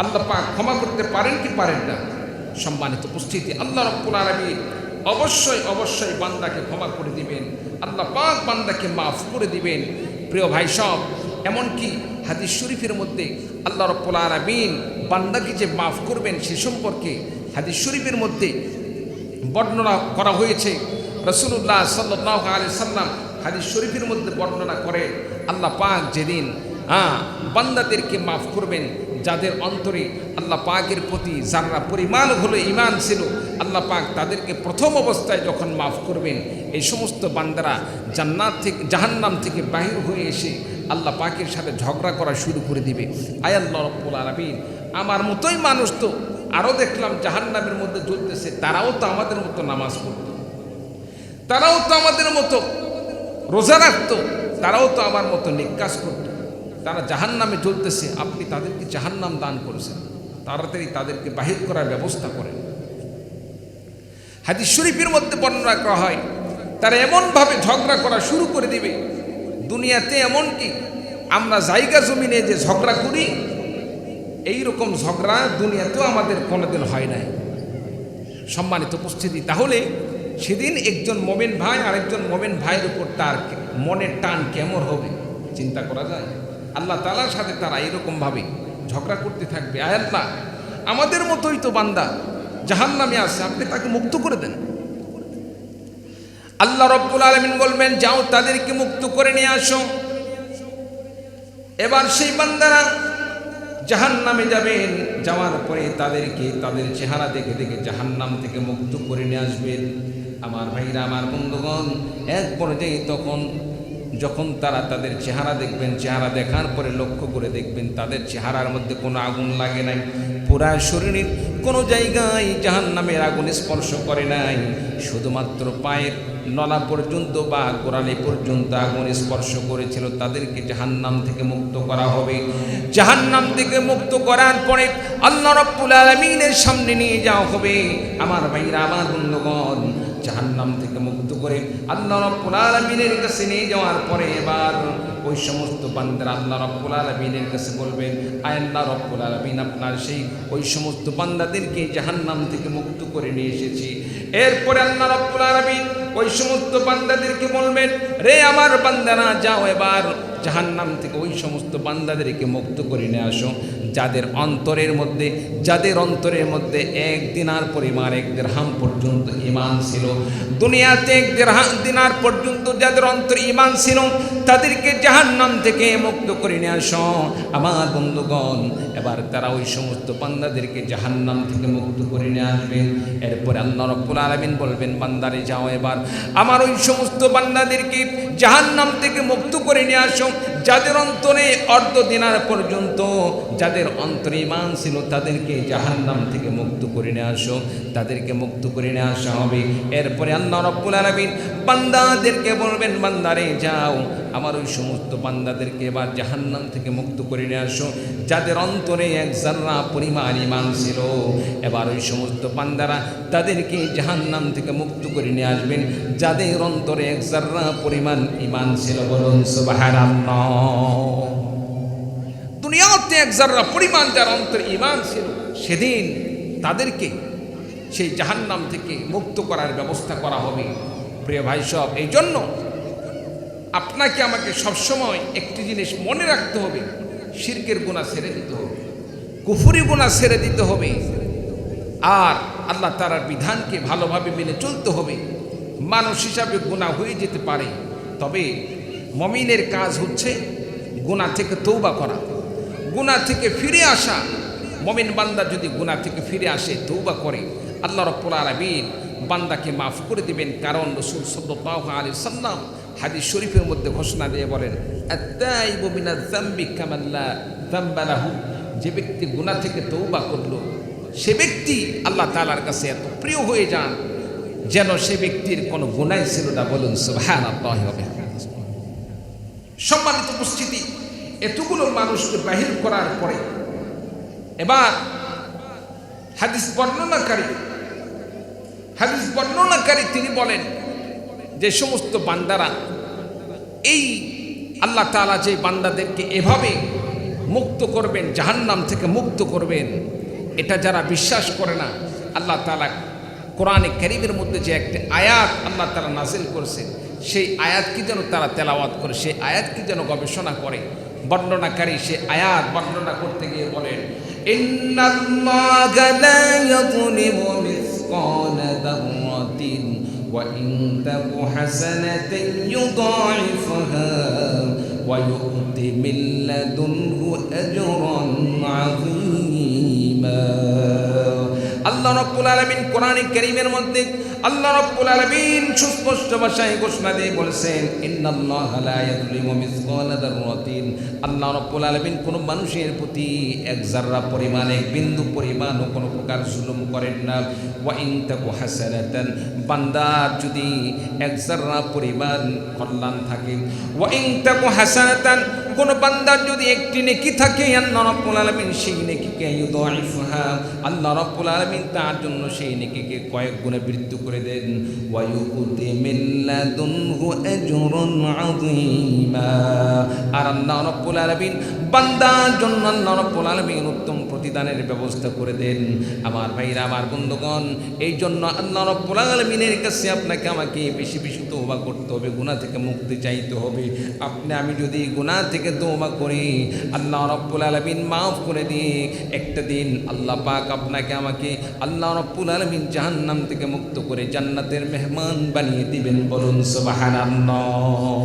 আল্লাহ পাক ক্ষমা করতে পারেন কি পারেন না। সম্মানিত উপস্থিতি, আল্লাহ রাব্বুল আলামিন অবশ্যই অবশ্যই বান্দাকে ক্ষমা করে দিবেন, আল্লাহ পাক বান্দাকে মাফ করে দিবেন। প্রিয় ভাই সব, এমনকি হাদিস শরীফের মধ্যে আল্লাহ রাব্বুল আলামিন বান্দাকে যে মাফ করবেন সে সম্পর্কে হাদিস শরীফের মধ্যে বর্ণনা করা হয়েছে। রাসূলুল্লাহ সাল্লাল্লাহু আলাইহি সাল্লাম হাদিস শরীফের মধ্যে বর্ণনা করে, আল্লাহ পাক যেদিন বান্দাদেরকে মাফ করবেন, যাদের অন্তরে আল্লাহ পাকের প্রতি যারা পরিমাণ হলো ঈমান ছিল, আল্লাহ পাক তাদেরকে প্রথম অবস্থায় যখন মাফ করবেন, এই সমস্ত বান্দারা জান্নাত থেকে জাহান্নাম থেকে বাহির হয়ে এসে আল্লাহ পাকের সাথে ঝগড়া করা শুরু করে দিবে। আয় আল্লাহ রাব্বুল আলামিন, আমার মতোই মানুষ তো আরও দেখলাম জাহান্নামের মধ্যে জ্বলতেছে, তারাও তো আমাদের মতো নামাজ পড়ত, তারাও তো আমাদের মতো রোজা রাখত, তারাও তো আমার মতো নেক কাজ করত, তারা জাহান্নামে জ্বলতেছে, আপনি তাদেরকে জাহান্নাম দান করেছেন, তাড়াতাড়ি তাদেরকে বাহির করার ব্যবস্থা করেন। হাদিস শরীফের মধ্যে বর্ণনা করা হয়, তারা এমনভাবে ঝগড়া করা শুরু করে দিবে, দুনিয়াতে এমনকি আমরা জায়গা জমিনে যে ঝগড়া করি, এই রকম ঝগড়া দুনিয়াতেও আমাদের কোনোদিন হয় নাই। সম্মানিত উপস্থিতি, তাহলে সেদিন একজন মোমেন ভাই আরেকজন মোমেন ভাইয়ের উপর তার মনের টান কেমন হবে চিন্তা করা যায়? আল্লাহ তাআলার সাথে তারা এরকমভাবে ঝগড়া করতে থাকবে। আয় আল্লাহ, আমাদের মতোই তো বান্দা জাহান্নামে আছে, আপনি তাকে মুক্ত করে দেন। আল্লাহ রাব্বুল আলামিন বলবেন, যাও তাদেরকে মুক্ত করে নিয়ে আসো। এবার সেই বান্দারা জাহান্নামে যাবেন, যাওয়ার পরে তাদেরকে তাদের চেহারা দেখে দেখে জাহান্নাম থেকে মুক্ত করে নিয়ে আসবেন। আমার ভাইরা, আমার বন্ধুগণ, এক পর্যায়ে যখন তারা তাদের চেহারা দেখবেন, চেহারা দেখার পরে লক্ষ্য করে দেখবেন তাদের চেহারার মধ্যে কোনো আগুন লাগে নাই, পুরা শরীরের কোনো জায়গায় জাহান্নামের আগুন স্পর্শ করে নাই, শুধুমাত্র পায়ের নলা পর্যন্ত বা গোড়ালি পর্যন্ত আগুন স্পর্শ করেছিল। তাদেরকে জাহান্নাম থেকে মুক্ত করা হবে। জাহান্নাম থেকে মুক্ত করার পরে আল্লাহ রাব্বুল আলামিনের সামনে নিয়ে যাওয়া হবে। আমার ভাইরা, আমার বন্ধুগণ, জাহান্নাম থেকে মুক্ত করে আল্লাহ রাব্বুল আলামিনের কাছে নিয়ে যাওয়ার পরে এবার ওই সমস্ত বান্দারা আল্লাহ রাব্বুল আলামিনের কাছে বলবেন, আয় আল্লাহ রাব্বুল আলামিন, আপনার সেই ওই সমস্ত বান্দাদেরকে জাহান্নাম থেকে মুক্ত করে নিয়ে এসেছি। এরপরে আল্লাহ রাব্বুল আলামিন ওই সমস্ত বান্দাদেরকে বলবেন, রে আমার বান্দারা, যাও এবার জাহান্নাম থেকে ওই সমস্ত বান্দাদেরকে মুক্ত করে নিয়ে আসো যাদের অন্তরের মধ্যে এক দিনার পরিমাণ, এক দিরহাম পর্যন্ত ঈমান ছিল। দুনিয়াতে এক দিনার পর্যন্ত যাদের অন্তরে ঈমান ছিল, তাদেরকে জাহান্নাম থেকে মুক্ত করে নিয়ে আসো। আমার বন্ধুগণ, এবার তারা ওই সমস্ত বান্দাদেরকে জাহান্নাম থেকে মুক্ত করে নিয়ে আসবেন। এরপরে আল্লাহ রাব্বুল আলামিন বলবেন, বান্দারে যাও এবার আমার ওই সমস্ত বান্দাদেরকে জাহান্নাম থেকে মুক্ত করে নিয়ে আসো যাদের অন্তরে অর্ধ দিনার পর্যন্ত, যাদের যাদের অন্তরে ঈমান ছিল তাদেরকে জাহান্নাম থেকে মুক্ত করে নিয়ে আসো, তাদেরকে মুক্ত করে নিয়ে আসা হবে। এরপরে আল্লাহ রাব্বুল আলামিন বান্দাদেরকে বলবেন, বান্দারে যাও আমার ওই সমস্ত বান্দাদেরকে এবার জাহান্নাম থেকে মুক্ত করে নিয়ে আসো যাদের অন্তরে এক যাররা পরিমাণ ঈমান ছিল। এবার ওই সমস্ত বান্দারা তাদেরকে জাহান্নাম থেকে মুক্ত করে নিয়ে আসবেন যাদের অন্তরে এক যাররা পরিমাণ ঈমান ছিল। বলুন সুবহানাল্লাহ। দুনিয়াতে এক যাররা পরিমাণ যার অন্তরে ঈমান ছিল, সেদিন তাদেরকে সেই জাহান্নাম থেকে মুক্ত করার ব্যবস্থা করা হবে। প্রিয় ভাই সব, এই জন্য আপনাকে আমাকে সবসময় একটি জিনিস মনে রাখতে হবে, শিরকের গুনাহ ছেড়ে দিতে হবে, কুফরি গুনাহ ছেড়ে দিতে হবে, আর আল্লাহ তাআলার বিধানকে ভালোভাবে মেনে চলতে হবে। মানুষ হিসাবে গুনাহ হয়ে যেতে পারে, তবে মুমিনের কাজ হচ্ছে গুনাহ থেকে তওবা করা, গুনাহ থেকে ফিরে আসা। মুমিন বান্দা যদি গুনাহ থেকে ফিরে আসে, তওবা করে, আল্লাহ রাব্বুল আলামিন বান্দাকে মাফ করে দিবেন। কারণ রাসূল সাল্লাল্লাহু আলাইহি সাল্লাম হাদিস শরীফের মধ্যে ঘোষণা দিয়ে বলেন, আত-তাইবু মিনাজ যামবি কামান লা যামবা লাহু। যে ব্যক্তি গুনাহ থেকে তওবা করলো, সে ব্যক্তি আল্লাহ তাআলার কাছে এত প্রিয় হয়ে যান যেন সে ব্যক্তির কোনো গুনাহই ছিল না। বলুন সুবহানাল্লাহি ওয়া বিহামদিহি। সম্মানিত উপস্থিতি, এতগুলো মানুষকে বাহির করার পরে এবার হাদিস বর্ণনাকারী তিনি বলেন যে সমস্ত বান্দারা, এই আল্লাহ তাআলা যে বান্দাদেরকে এভাবে মুক্ত করবেন, জাহান্নাম থেকে মুক্ত করবেন, এটা যারা বিশ্বাস করে না, আল্লাহ তাআলা কোরআনে কারীমের মধ্যে যে একটা আয়াত আল্লাহ তাআলা নাযিল করেছেন, সেই আয়াত কি যেন তারা তেলাওয়াত করে, সেই আয়াত কি যেন গবেষণা করে। বর্ণনাকারী সে আয়াত বর্ণনা করতে গিয়ে বলেন, ইন্নাল্লাহা লা ইয়াযলিমু মিসকালা যাররাতিন ওয়া ইন তাকু হাসানাতান ইউদাইফুহা ওয়া ইউ'তি মিন লাদুনহু আজরান আযীমা। আল্লাহ রাব্বুল আলামিন কোরআনে কারীমের মধ্যে আল্লাহ রাব্বুল আলামিন সুস্পষ্ট ভাষায় ঘোষণা দিয়ে বলেছেন, ইন্নাল্লাহা লা ইয়াযলিমু মিসকালা যাররাতিন। আল্লাহ রাব্বুল আলামিন কোন মানুষের প্রতি এক যাররা পরিমাণ, এক বিন্দু পরিমাণ কোনো প্রকার জুলুম করেন না। ওয়া ইন তাকু হাসানাতান, বান্দার যদি এক যাররা পরিমাণ কল্যাণ থাকে, ওয়া ইন তাকু হাসানাতান, কোন বান্দার যদি একটি নেকি থাকে, আল্লাহ রাব্বুল আলামিন সেই নেকিকে ইউদাইফুহা, আল্লাহ রাব্বুল আলামিন তার জন্য সেই নেকিকে কয়েক গুণে বৃদ্ধি করে দেন। ওয়া ইউ'তি মিন লাদুনহু আজরান আযীমা, আর আল্লাহ রাব্বুল আলামিন বান্দার জন্য আল্লাহ রাব্বুল আলামিন উত্তম প্রতিদানের ব্যবস্থা করে দেন। আমার ভাইরা, আমার বন্ধুগণ, এই জন্য আল্লাহ রাব্বুল আলামিনের কাছে আপনাকে আমাকে বেশি বেশি তওবা করতে হবে, গুনাহ থেকে মুক্তি চাইতে হবে। আমি যদি গুনাহ থেকে তওবা করি, আল্লাহ রাব্বুল আলামিন মাফ করে দিয়ে একটা দিন আল্লাহ পাক আপনাকে আমাকে আল্লাহ রাব্বুল আলামিন জাহান্নাম থেকে মুক্ত করে জান্নাতের মেহমান বানিয়ে দিবেন। বলুন সুবহানাল্লাহ।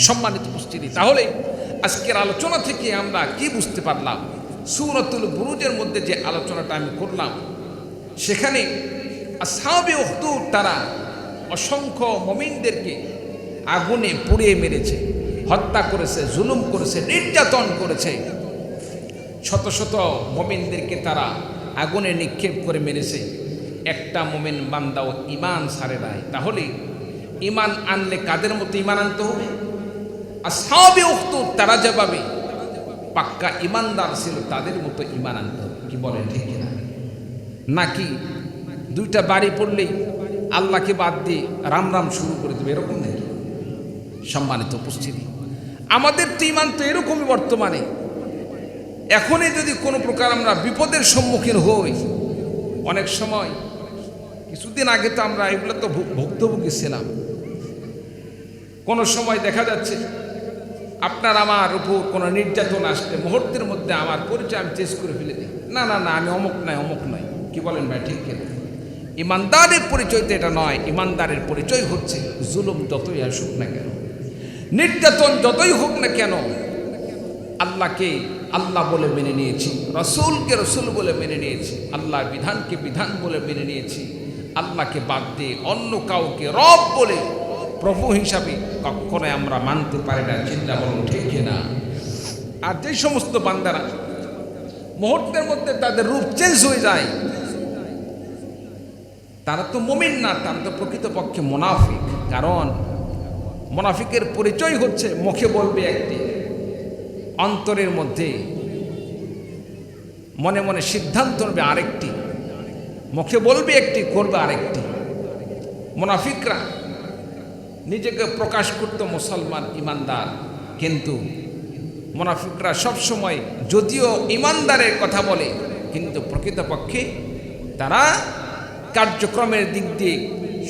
সম্মানিত উপস্থিতি, তাহলে আজকের আলোচনা থেকে আমরা কি বুঝতে পারলাম? সূরাতুল বুরুজের মধ্যে যে আলোচনাটা আমি করলাম, সেখানে আসহাবে উখদুদ তারা অসংখ্য মুমিনদেরকে আগুনে পুড়িয়ে মেরেছে, হত্যা করেছে, জুলুম করেছে, নির্যাতন করেছে। শত শত মুমিনদেরকে তারা আগুনে নিক্ষেপ করে মেরেছে। একটা মুমিন বান্দাও ঈমান ছাড়ে নাই। তাহলে ঈমান আনলে কাদের মতো ঈমান আনতে হবে? আসহাবে উখদুদ তারা যেভাবে পাক্কা ঈমানদার ছিল, তাদের মতো ঈমান আনতে হবে। কি বলেন, ঠিক কিনা? নাকি দুইটা বাড়ি পড়লেই আল্লাহকে বাদ দিয়ে রাম রাম শুরু করে দেবে, এরকম নাকি? সম্মানিত উপস্থিতি, আমাদের তো ঈমান তো এরকমই বর্তমানে। এখনই যদি কোনো প্রকার আমরা বিপদের সম্মুখীন হই, অনেক সময়, কিছুদিন আগে তো আমরা এগুলো তো ভুক্তভোগী ছিলাম, কোনো সময় দেখা যাচ্ছে আপনার আমার উপর কোনো নির্যাতন আসলে মুহূর্তের মধ্যে আমার পরিচয় আমি চেঞ্জ করে ফেলে দিই, না না না আমি অমুক নয়। কি বলেন ভাই, ঠিক কিনা? ইমানদারের পরিচয় তো এটা নয়। ইমানদারের পরিচয় হচ্ছে জুলুম যতই আসুক না কেন, নির্যাতন যতই হোক না কেন, আল্লাহকে আল্লাহ বলে মেনে নিয়েছি, রসুলকে রসুল বলে মেনে নিয়েছি, আল্লাহর বিধানকে বিধান বলে মেনে নিয়েছি। আল্লাহকে বাদ দিয়ে অন্য কাউকে রব বলে প্রভু হিসাবে কখনোই আমরা মানতে পারি না। চিন্তা বলুন, ঠিক কিনা? আর যে সমস্ত বান্দারা মুহূর্তের মধ্যে তাদের রূপ চেঞ্জ হয়ে যায়। তারা তো মুমিন না, তারা তো প্রকৃতপক্ষে মুনাফিক। কারণ মুনাফিকের পরিচয় হচ্ছে মুখে বলবে একটি, অন্তরের মধ্যে মনে মনে সিদ্ধান্ত নেবে আরেকটি, মুখে বলবে একটি, করবে আরেকটি। মুনাফিকরা নিজেকে প্রকাশ করত মুসলমান, ইমানদার, কিন্তু মুনাফিকরা সবসময় যদিও ইমানদারের কথা বলে, কিন্তু প্রকৃতপক্ষে তারা কার্যক্রমের দিক দিয়ে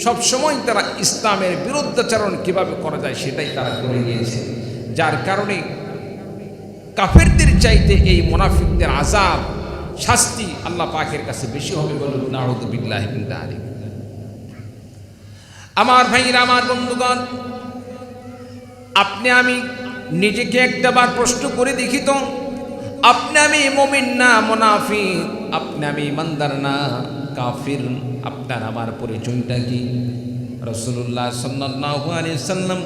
সবসময় তারা ইসলামের বিরুদ্ধাচরণ কিভাবে করা যায় সেটাই তারা করে গিয়েছে। যার কারণে কাফেরদের চাইতে এই মুনাফিকদের আযাব, শাস্তি আল্লাহ পাকের কাছে বেশি হবে। বলুন নাউযু বিল্লাহি মিন যালিক। আমার ভাইরা, আমার বন্ধুগণ, আপনি আমি নিজেকে একটাবার প্রশ্ন করে দেখি তো, আপনি আমি মুমিন না মুনাফিক? আপনি আমি ইমানদার না কাফির? আপনার আমার পরিচয়টা কি? রাসূলুল্লাহ সাল্লাল্লাহু আলাইহি সাল্লাম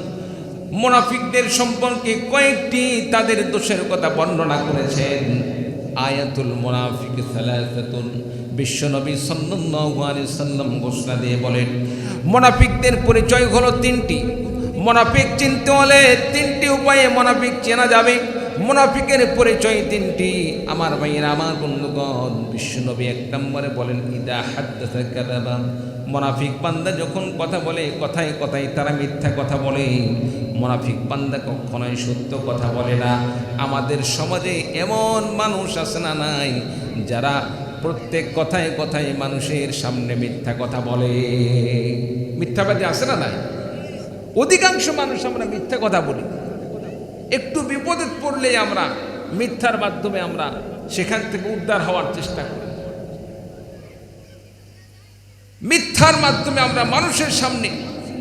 মুনাফিকদের সম্পর্কে কয়েকটি তাদের দোষের কথা বর্ণনা করেছেন। আয়াতুল মুনাফিক সালাসাতুন, বিশ্বনবী সাল্লাল্লাহু আলাইহি সাল্লাম ঘোষণা দিয়ে বলেন, মুনাফিকদের পরিচয় হলো তিনটি। মুনাফিক চিনতে হলে তিনটি উপায়ে মুনাফিক চেনা যাবে। মুনাফিকের পরিচয় তিনটি। আমার ভাইয়েরা, আমার বন্ধুগণ, বিশ্বনবী এক নম্বরে বলেন, ইদা হাদ্দাসা কাযাবা। মুনাফিক বান্দা যখন কথা বলে, কথায় কথায় তারা মিথ্যা কথা বলে। মুনাফিক বান্দা কখনোই সত্য কথা বলে না। আমাদের সমাজে এমন মানুষ আছে না নাই, যারা প্রত্যেক কথায় কথায় মানুষের সামনে মিথ্যা কথা বলে? মিথ্যাবাদী আছে না নাই? অধিকাংশ মানুষ আমরা মিথ্যা কথা বলি। একটু বিপদে পড়লে আমরা মিথ্যার মাধ্যমে আমরা সেখান থেকে উদ্ধার হওয়ার চেষ্টা করি। মিথ্যার মাধ্যমে আমরা মানুষের সামনে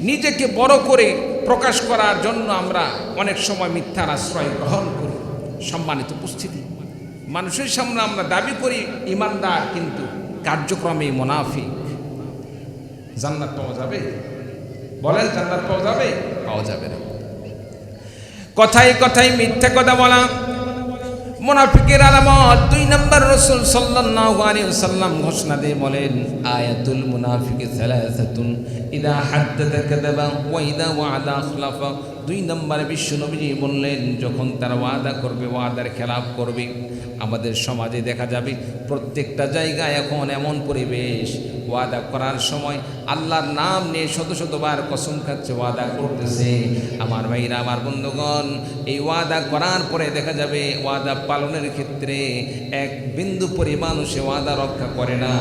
নিজেকে বড় করে প্রকাশ করার জন্য আমরা অনেক সময় মিথ্যার আশ্রয় গ্রহণ করি। সম্মানিত উপস্থিতি, মানুষের সামনে আমরা দাবি করি ইমানদার, কিন্তু কার্যক্রমে মুনাফিক। জান্নাত পাওয়া যাবে? বলেন, জান্নাত পাওয়া যাবে? পাওয়া যাবে না। কথায় কথায় মিথ্যা কথা বলা মুনাফিকের আলামত। 2 নম্বর রাসূল সাল্লাল্লাহু আলাইহি ওয়াসাল্লাম ঘোষণা দিয়ে বলেন, আয়াতুল মুনাফিকি সালাসাতুন, ইদা হাদ্দাসা কাযাবা ওয়া ইদা ওয়া'আদা আখলাফা। 2 নম্বরে বিশ্ব নবীজি বললেন, যখন তারা ওয়াদা করবে, ওয়াদার খেলাফ করবে। আমাদের সমাজে দেখা যাবে প্রত্যেকটা জায়গায় এখন এমন পরিবেশ, ওয়াদা করার সময় আল্লাহর নাম নিয়ে শত শতবার কসম খাচ্ছে, ওয়াদা করতেছে। আমার ভাইরা, আমার বন্ধুগণ, এই ওয়াদা করার পরে দেখা যাবে ওয়াদা পালনের ক্ষেত্রে এক বিন্দু পরিমাণ সে ওয়াদা রক্ষা করে না।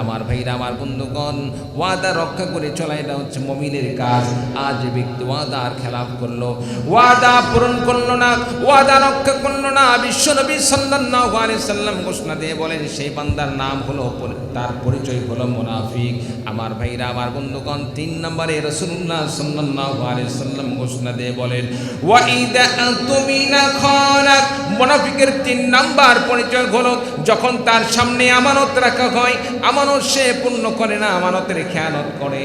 আমার ভাইরা, আমার বন্ধুগণ, ওয়াদা রক্ষা করে চলা এটা হচ্ছে মুমিনের কাজ। আজ ব্যক্তি ওয়াদার খেলাফ করলো, ওয়াদা পূরণ করলো না, ওয়াদা রক্ষা করলো না, বিশ্বনবী সাল্লাল্লাহু আলাইহি সাল্লাম ঘোষণা দিয়ে বলেন, সেই বান্দার নাম হলো, তার পরিচয় হলো মুনাফিক। আমার ভাইরা, আমার বন্ধুগণ, 3 নম্বরে রাসূলুল্লাহ সাল্লাল্লাহু আলাইহি সাল্লাম ঘোষণা দিয়ে বলেন, ওয়া ইদা আতুমিনা খানা। মুনাফিকের 3 নাম্বার পরিচয় হলো, যখন তার সামনে আমানত রাখা হয়, আমানত সে পূর্ণ করে না, আমানতের খেয়ানত করে।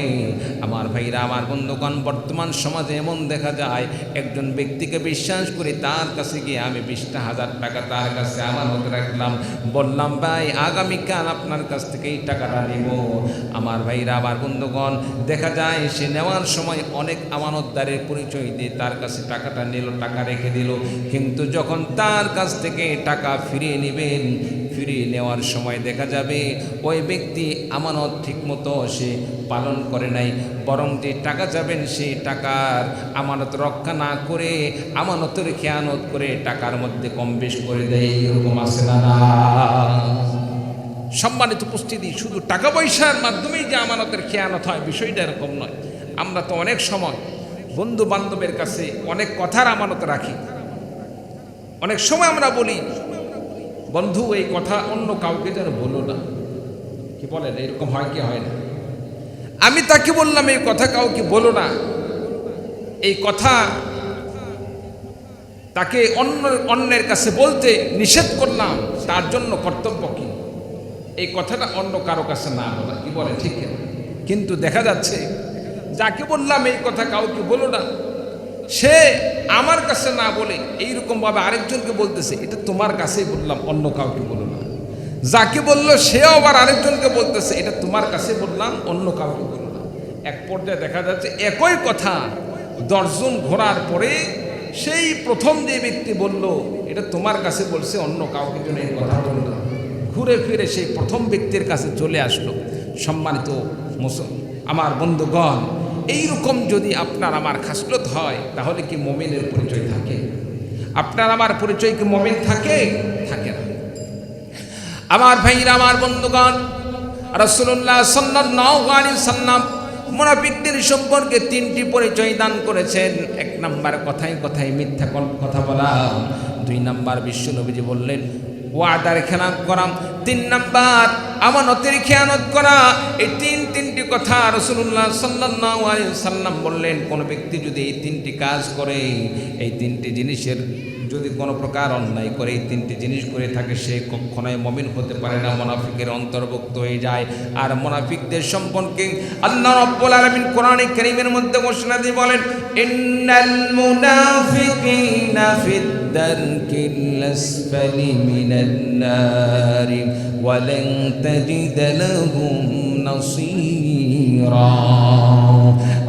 আমার ভাইরা, আমার বন্ধুগণ, বর্তমান সমাজে এমন দেখা যায়, একজন ব্যক্তিকে বিশ্বাস করে তার কাছে গিয়ে আমি 20,000 টাকা তার কাছে আমানত রাখলাম, বললাম ভাই আগামীকাল আপনার কাছ থেকে এই টাকাটা নেব। আমার ভাইরা, আমার বন্ধুগণ, দেখা যায় সে নেওয়ার সময় অনেক আমানতদারের পরিচয় দিয়ে তার কাছে টাকাটা নিল, টাকা রেখে দিল, কিন্তু যখন তার কাছ থেকে টাকা ফিরিয়ে নেবেন, ফিরিয়ে নেওয়ার সময় দেখা যাবে ওই ব্যক্তি আমানত ঠিকমতো সে পালন করে নাই, বরং যে টাকা যাবেন সেই টাকার আমানত রক্ষা না করে আমানতের খেয়ানত করে টাকার মধ্যে কম বেশ করে দেয়। এরকম আছে না? সম্মানিত উপস্থিতি, শুধু টাকা পয়সার মাধ্যমেই যে আমানতের খেয়ানত হয় বিষয়টা এরকম নয়। আমরা তো অনেক সময় বন্ধু বান্ধবের কাছে অনেক কথার আমানত রাখি। অনেক সময় আমরা বলি, বন্ধু এই কথা অন্য কাউকে যেন বলো না। কি বলেন, এরকম হয় কি হয় না? আমি তাকে বললাম এই কথা কাউকে বলো না, এই কথা তাকে অন্যের কাছে বলতে নিষেধ করলাম, তার জন্য কর্তব্য কি এই কথাটা অন্য কারো কাছে না বলা? কি বলে, ঠিক? কিন্তু দেখা যাচ্ছে যাকে বললাম এই কথা কাউকে বলো না, সে আমার কাছে না বলে এইরকম ভাবে আরেকজনকে বলতেছে, এটা তোমার কাছেই বললাম, অন্য কাউকে বলো না। যাকে বললো সেও আবার আরেকজনকে বলতেছে এটা তোমার কাছে বললাম, অন্য কাউকে বললাম। এক পর্যায়ে দেখা যাচ্ছে একই কথা 10 জন ঘোরার পরে সেই প্রথম যে ব্যক্তি বলল এটা তোমার কাছে বলছে, অন্য কাউকে জন্য এই কথা বলল, ঘুরে ফিরে সেই প্রথম ব্যক্তির কাছে চলে আসলো। সম্মানিত আমার বন্ধুগণ, এইরকম যদি আপনার আমার খাসলত হয় তাহলে কি মুমিনের পরিচয় থাকে? আপনার আমার পরিচয় কি মুমিন থাকে? থাকে না। আমার ভাইরা, আমার বন্ধুগণ, রাসূলুল্লাহ সাল্লাল্লাহু আলাইহি ওয়াসাল্লাম মুনাফিকদের সম্পর্কে 3টি পরিচয় দান করেছেন। 1 নাম্বার কথায় কথায় মিথ্যা কথা বলা, 2 নাম্বার বিশ্ব নবীজি বললেন ওয়াদার খেলাফ করা, 3 নাম্বার আমানতের খেয়ানত করা। এই তিনটি কথা রাসূলুল্লাহ সাল্লাল্লাহু আলাইহি ওয়াসাল্লাম বললেন, কোন ব্যক্তি যদি এই 3টি কাজ করে, এই 3টি জিনিসের যদি কোনো প্রকার অন্যায় করে, এই 3টি জিনিস করে থাকে, সে কখনোই মুমিন হতে পারে না, মুনাফিকের অন্তর্ভুক্ত হয়ে যায়। আর মুনাফিকদের সম্পর্কে আল্লাহ রাব্বুল আলামিন কোরআনে কারীমের মধ্যে ঘোষণা দিয়ে বলেন, ইন্নাল মুনাফিকিনা ফিদ দারকিল আসফালি মিনান নার ওয়া লান তাজিদ লাহুম নাসীরা।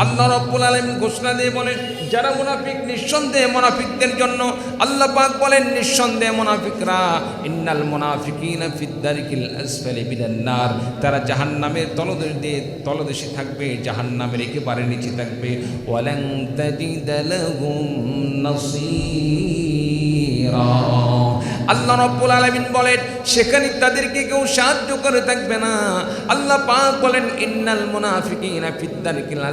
আল্লাহ রাব্বুল আলামিন ঘোষণা দিয়ে বলেন, যারা মুনাফিক, নিঃসন্দেহে মুনাফিকদের জন্য আল্লাহ পাক বলেন নিঃসন্দেহে মুনাফিকরা ইন্নাল মুনাফিকিনা ফিদ দারকিল আসফালি মিনান নার, তারা জাহান্নামের তলদেশে থাকবে, জাহান্নামের একেবারে নিচে থাকবে। ওয়ালান তাজিদ লাহুম নাসীরা। আল্লাহ রাব্বুল আলামিন বলেন সেখানে তাদেরকে কেউ সাহায্য করে থাকবে না। আল্লাহ পাক বলেন ইন্নাল মুনাফিকিনা ফিদ দারকিল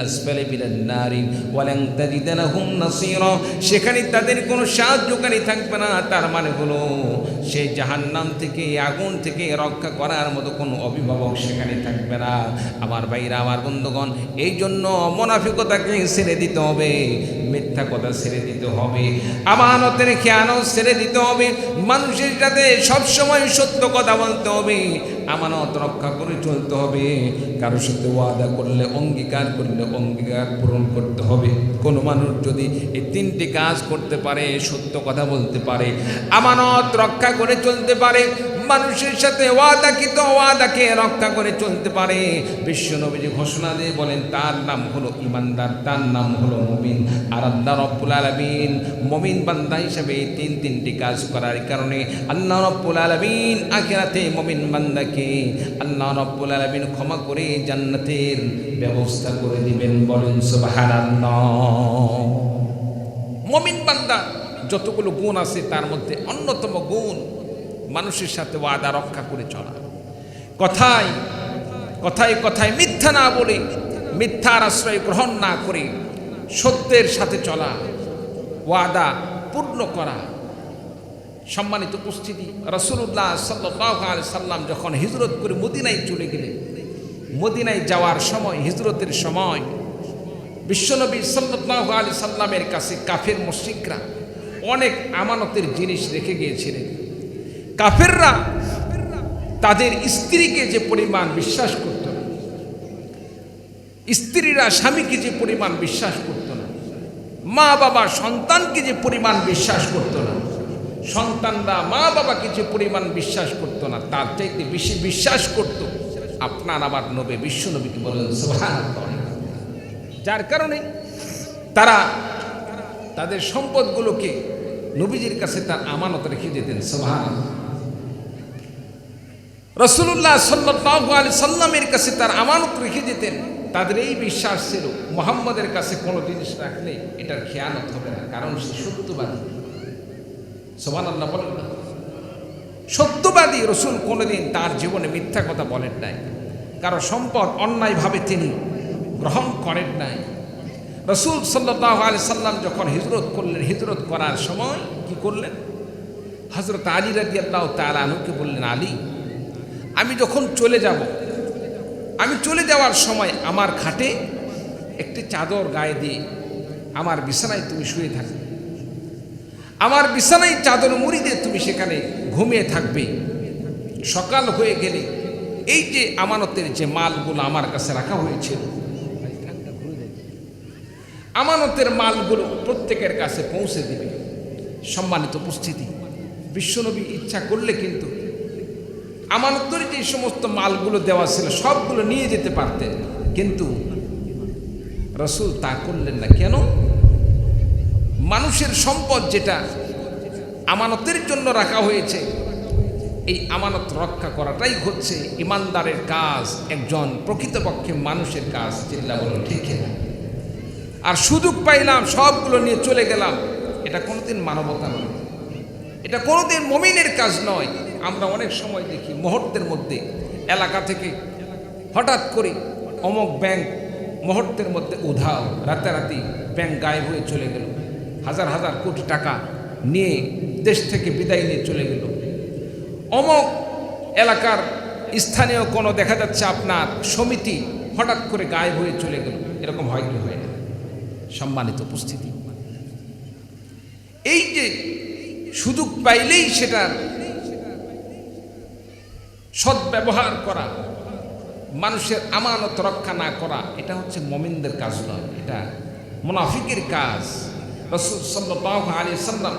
আসফালি মিনান নারি ওয়া লান তাজিদ লাহুম নাসীরা, সেখানে তাদের কোনো সাহায্যকারী থাকবে না। তার মানে হলো সেই জাহান্নাম থেকে, আগুন থেকে রক্ষা করার মতো কোনো অভিভাবক সেখানে থাকবে না। আমার ভাইরা, আমার বন্ধুগণ, এই জন্য মুনাফিকতাকে ছেড়ে দিতে হবে, মিথ্যা কথা ছেড়ে দিতে হবে, আমানতের খেয়ানত ছেড়ে দিতে হবে, মানুষের সাথে সবসময় সত্য কথা বলতে হবে, আমানত রক্ষা করে চলতে হবে। কারোর সাথে ওয়াদা করলে, অঙ্গীকার করলে অঙ্গীকার পূরণ করতে হবে। কোনো মানুষ যদি এই 3টি কাজ করতে পারে, সত্য কথা বলতে পারে, আমানত রক্ষা করে চলতে পারে, মানুষের সাথে ওয়াদাকে রক্ষা করে চলতে পারে, বিশ্ব নবীজি ঘোষণা দিয়ে বলেন তার নাম হলো ইমানদার, তার নাম হলো মুমিন। আর আল্লাহ রাব্বুল আলামিন মুমিন বান্দা হিসেবে এই 3টি কাজ করার কারণে আল্লাহ রাব্বুল আলামিন আখিরাতে মুমিন বান্দাকে আল্লাহ রাব্বুল আলামিন ক্ষমা করে জান্নাতের ব্যবস্থা করে দিবেন। বলেন সুবহানাল্লাহ। মুমিন বান্দা যতগুলো গুণ আছে তার মধ্যে অন্যতম গুণ মানুষের সাথে ওয়াদা রক্ষা করে চলা, কথায় কথায় মিথ্যা না বলে, মিথ্যার আশ্রয় গ্রহণ না করে সত্যের সাথে চলা, ওয়াদা পূর্ণ করা। সম্মানিত উপস্থিতি, রাসূলুল্লাহ সাল্লাল্লাহু আলাইহি সাল্লাম যখন হিজরত করে মদিনায় চলে গেলেন, মদিনায় যাওয়ার সময়, হিজরতের সময় বিশ্বনবী সাল্লাল্লাহু আলাইহি সাল্লামের কাছে কাফের মুশরিকরা অনেক আমানতের জিনিস রেখে গিয়েছিলেন। কাফেররা তাদের স্ত্রীকে যে পরিমাণ বিশ্বাস করত না, স্ত্রীরা স্বামীকে যে পরিমাণ বিশ্বাস করত না, মা বাবা সন্তানকে যে পরিমাণ বিশ্বাস করত না, সন্তানরা মা বাবাকে যে পরিমাণ বিশ্বাস করত না, তার চাইতে বেশি বিশ্বাস করত আপনার আমার নবী, বিশ্ব নবীকে। বলেন সুবহানাল্লাহ। যার কারণে তারা তাদের সম্পদগুলোকে নবীজির কাছে তার আমানত রেখে যেতেন। সুবহানাল্লাহ। রাসূলুল্লাহ সাল্লাল্লাহু আলাইহি সাল্লামের কাছে তার আমানত রেখে যেতেন। তাদের এই বিশ্বাস ছিল মুহাম্মদের কাছে কোনো জিনিস রাখলে এটার খেয়ানত হবে না, কারণ সে সত্যবাদী। সুবহানাল্লাহ বলেন না, সত্যবাদী রাসূল কোনোদিন তার জীবনে মিথ্যা কথা বলেন নাই, কারো সম্পদ অন্যায়ভাবে তিনি গ্রহণ করেন নাই। রাসূল সাল্লাল্লাহু আলাইহি সাল্লাম যখন হিজরত করলেন, হিজরত করার সময় কি করলেন? হযরত আলী রাদিয়াল্লাহু তাআলা আনহুকে বললেন, আলী, আমি যখন চলে যাব, আমি চলে যাওয়ার সময় আমার খাটে একটি চাদর গায়ে দিয়ে আমার বিছানায় তুমি শুয়ে থাকবে, আমার বিছানায় চাদর মুড়ি দিয়ে তুমি সেখানে ঘুমিয়ে থাকবে। সকাল হয়ে গেলে এই যে আমানতের যে মালগুলো আমার কাছে রাখা হয়েছিল, আমানতের মালগুলো প্রত্যেকের কাছে পৌঁছে দিবে। সম্মানিত উপস্থিতি, বিশ্বনবী ইচ্ছা করলে কিন্তু আমানতের যে সমস্ত মালগুলো দেওয়া ছিল সবগুলো নিয়ে যেতে পারতেন, কিন্তু রাসূল তা করলেন না। কেন? মানুষের সম্পদ যেটা আমানতের জন্য রাখা হয়েছে, এই আমানত রক্ষা করাটাই হচ্ছে ইমানদারের কাজ, একজন প্রকৃতপক্ষে মানুষের কাজ। চিল্লা বলো ঠিক না? আর সুযোগ পাইলাম সবগুলো নিয়ে চলে গেলাম, এটা কোনোদিন মানবতা নয়, এটা কোনোদিন মুমিনের কাজ নয়। আমরা অনেক সময় দেখি মুহূর্তের মধ্যে এলাকা থেকে হঠাৎ করে অমুক ব্যাংক মুহূর্তের মধ্যে উধাও, রাতারাতি ব্যাংক গায়েব হয়ে চলে গেল, হাজার হাজার কোটি টাকা নিয়ে দেশ থেকে বিদায় নিয়ে চলে গেল। অমুক এলাকার স্থানীয় কোনো দেখা যাচ্ছে আপনার সমিতি হঠাৎ করে গায়েব হয়ে চলে গেল। এরকম হয় কি হয় না? সম্মানিত উপস্থিতি, এই যে সুযোগ পাইলেই সেটার সদ্ব্যবহার করা, মানুষের আমানত রক্ষা না করা, এটা হচ্ছে মুমিনদের কাজ নয়, এটা মুনাফিকের কাজ। রাসূল সাল্লাল্লাহু আলাইহি সাল্লাম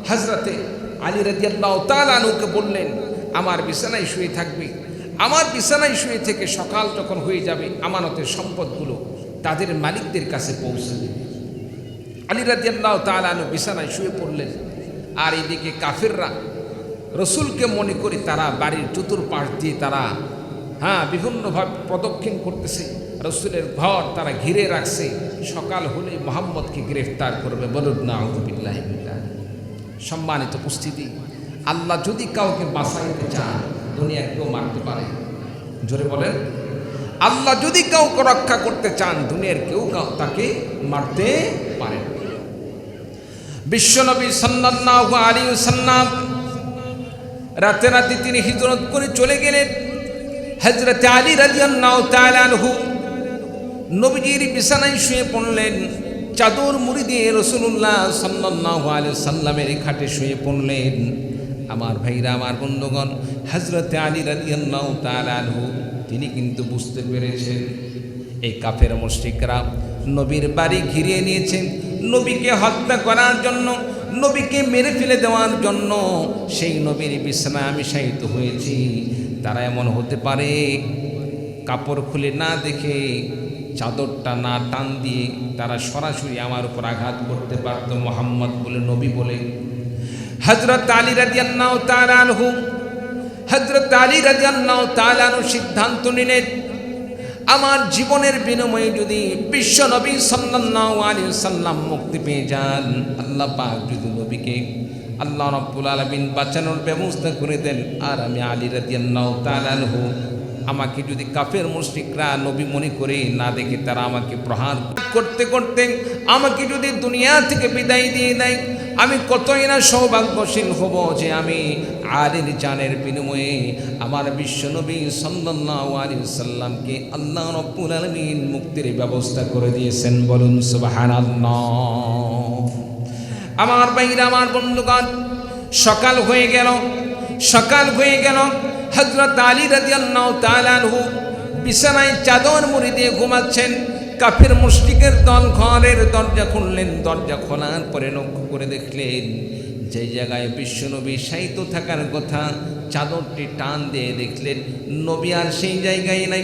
হযরতে আলী রাদিয়াল্লাহু তাআলা আনহুকে বললেন, আমার বিছানায় শুয়ে থাকবে, আমার বিছানায় শুয়ে থেকে সকাল যখন হয়ে যাবে আমানতের সম্পদগুলো তাদের মালিকদের কাছে পৌঁছে দেবে। আলী রাদিয়াল্লাহু তাআলা আনহু বিছানায় শুয়ে পড়লেন, আর এদিকে কাফেররা রসুলকে মনে করে তারা বাড়ির চতুর্পাশ দিয়ে তারা বিভিন্নভাবে প্রদক্ষিণ করতেছে, রসুলের ঘর তারা ঘিরে রাখছে, সকাল হলে মুহাম্মদকে গ্রেফতার করবে। বলুন না আউযুবিল্লাহি মিনাশ। সম্মানিত উপস্থিতি, আল্লাহ যদি কাউকে বাঁচাইতে চান দুনিয়া কেউ মারতে পারে। জোরে বলেন, আল্লাহ যদি কাউকে রক্ষা করতে চান দুনিয়ার কেউ তাকে মারতে পারে। বিশ্বনবী সাল্লাল্লাহু আলাইহি ওয়াসাল্লাম রাতে তিনি হিজরত করে চলে গেলেন। হযরত আলী রাদিয়াল্লাহু তাআলা আনহু নবীজির বিছানায় শুয়ে পড়লেন, চাদর মুড়ি দিয়ে রাসূলুল্লাহ সাল্লাল্লাহু আলাইহি ওয়াসাল্লামের খাটে শুয়ে পড়লেন। আমার ভাইরা, আমার বন্ধুগণ, হযরত আলী রাদিয়াল্লাহু তাআলা আনহু তিনি কিন্তু বুঝতে পেরেছেন এই কাফের মুশরিকরা নবীর বাড়ি ঘিরিয়ে নিয়েছেন, নবীকে হত্যা করার জন্য, নবীকে মেরে ফেলে দেওয়ার জন্য সেই নবীর বিছানায় আমি শায়িত হয়েছি। তারা এমন হতে পারে কাপড় খুলে না দেখে, চাদরটা না টান দিয়ে তারা সরাসরি আমার উপর আঘাত করতে পারত, মুহাম্মদ বলে, নবী বলে। হযরত আলী রাদিয়াল্লাহু তাআলা আনহু সিদ্ধান্ত নিলেন, আমার জীবনের বিনিময়ে যদি বিশ্ব নবী সাল্লাল্লাহু আলাইহি ওয়াসাল্লাম মুক্তি পেয়ে যান, আল্লাহ পাক যদি নবীকে আল্লাহ রাব্বুল আলামিন বাঁচানোর ব্যবস্থা করে দেন, আর আমি আলী রাদিয়াল্লাহু তাআলা আনহু আমাকে যদি কাফের মুশরিকরা নবী মনে করে না দেখে তারা আমাকে প্রহার করতে করতে আমাকে যদি দুনিয়া থেকে বিদায় দিয়ে দেয়, আমি কতই না সৌভাগ্যশীল হব যে আমি আলীর জানের বিনিময়ে আমার বিশ্বনবী সাল্লাল্লাহু আলাইহি ওয়াসাল্লামকে আল্লাহ রাব্বুল আলামিন মুক্তির ব্যবস্থা করে দিয়েছেন। বলুন সুবহানাল্লাহ। আমার ভাইরা, আমার বন্ধুগণ, সকাল হয়ে গেল। হযরত আলী রাদিয়াল্লাহু তাআলা আনহু বিছানায় চাদর মুড়ি দিয়ে ঘুমাচ্ছেন। কাফের মুশরিকের দল ঘরের দরজা খুললেন, দরজা খোলার পরে লক্ষ্য করে দেখলেন যে জায়গায় বিশ্বনবী শায়িত থাকার কথা, চাদরটি টান দিয়ে দেখলেন নবী আর সেই জায়গায় নাই,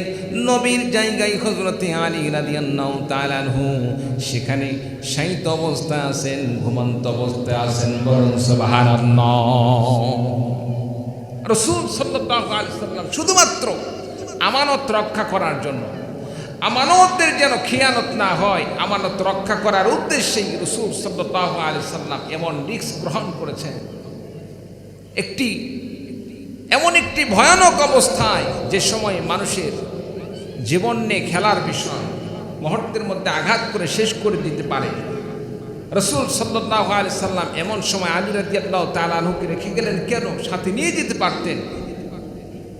নবীর জায়গায় হযরতে আলী রাদিয়াল্লাহু তাআলা আনহু সেখানে শায়িত অবস্থায় আছেন, ঘুমন্ত অবস্থায় আছেন। বলুন সুবহানাল্লাহ। রাসূল সাল্লাল্লাহু আলাইহি ওয়াসাল্লাম শুধুমাত্র আমানত রক্ষা করার জন্য, আমানতের যেন খিয়ানত না হয়, আমানত রক্ষা করার উদ্দেশ্যেই রাসূল সাল্লাল্লাহু আলাইহি ওয়াসাল্লাম এমন রিস্ক গ্রহণ করেছেন। এমন একটি ভয়ানক অবস্থায়, যে সময় মানুষের জীবন নিয়ে খেলার বিষয়, মুহূর্তের মধ্যে আঘাত করে শেষ করে দিতে পারে। রাসূল সাল্লাল্লাহু আলাইহি ওয়াসাল্লাম এমন সময় আলী রাদিয়াল্লাহু তাআলা আনহুকে রেখে গেলেন। কেন? সাথে নিয়ে যেতে পারতেন,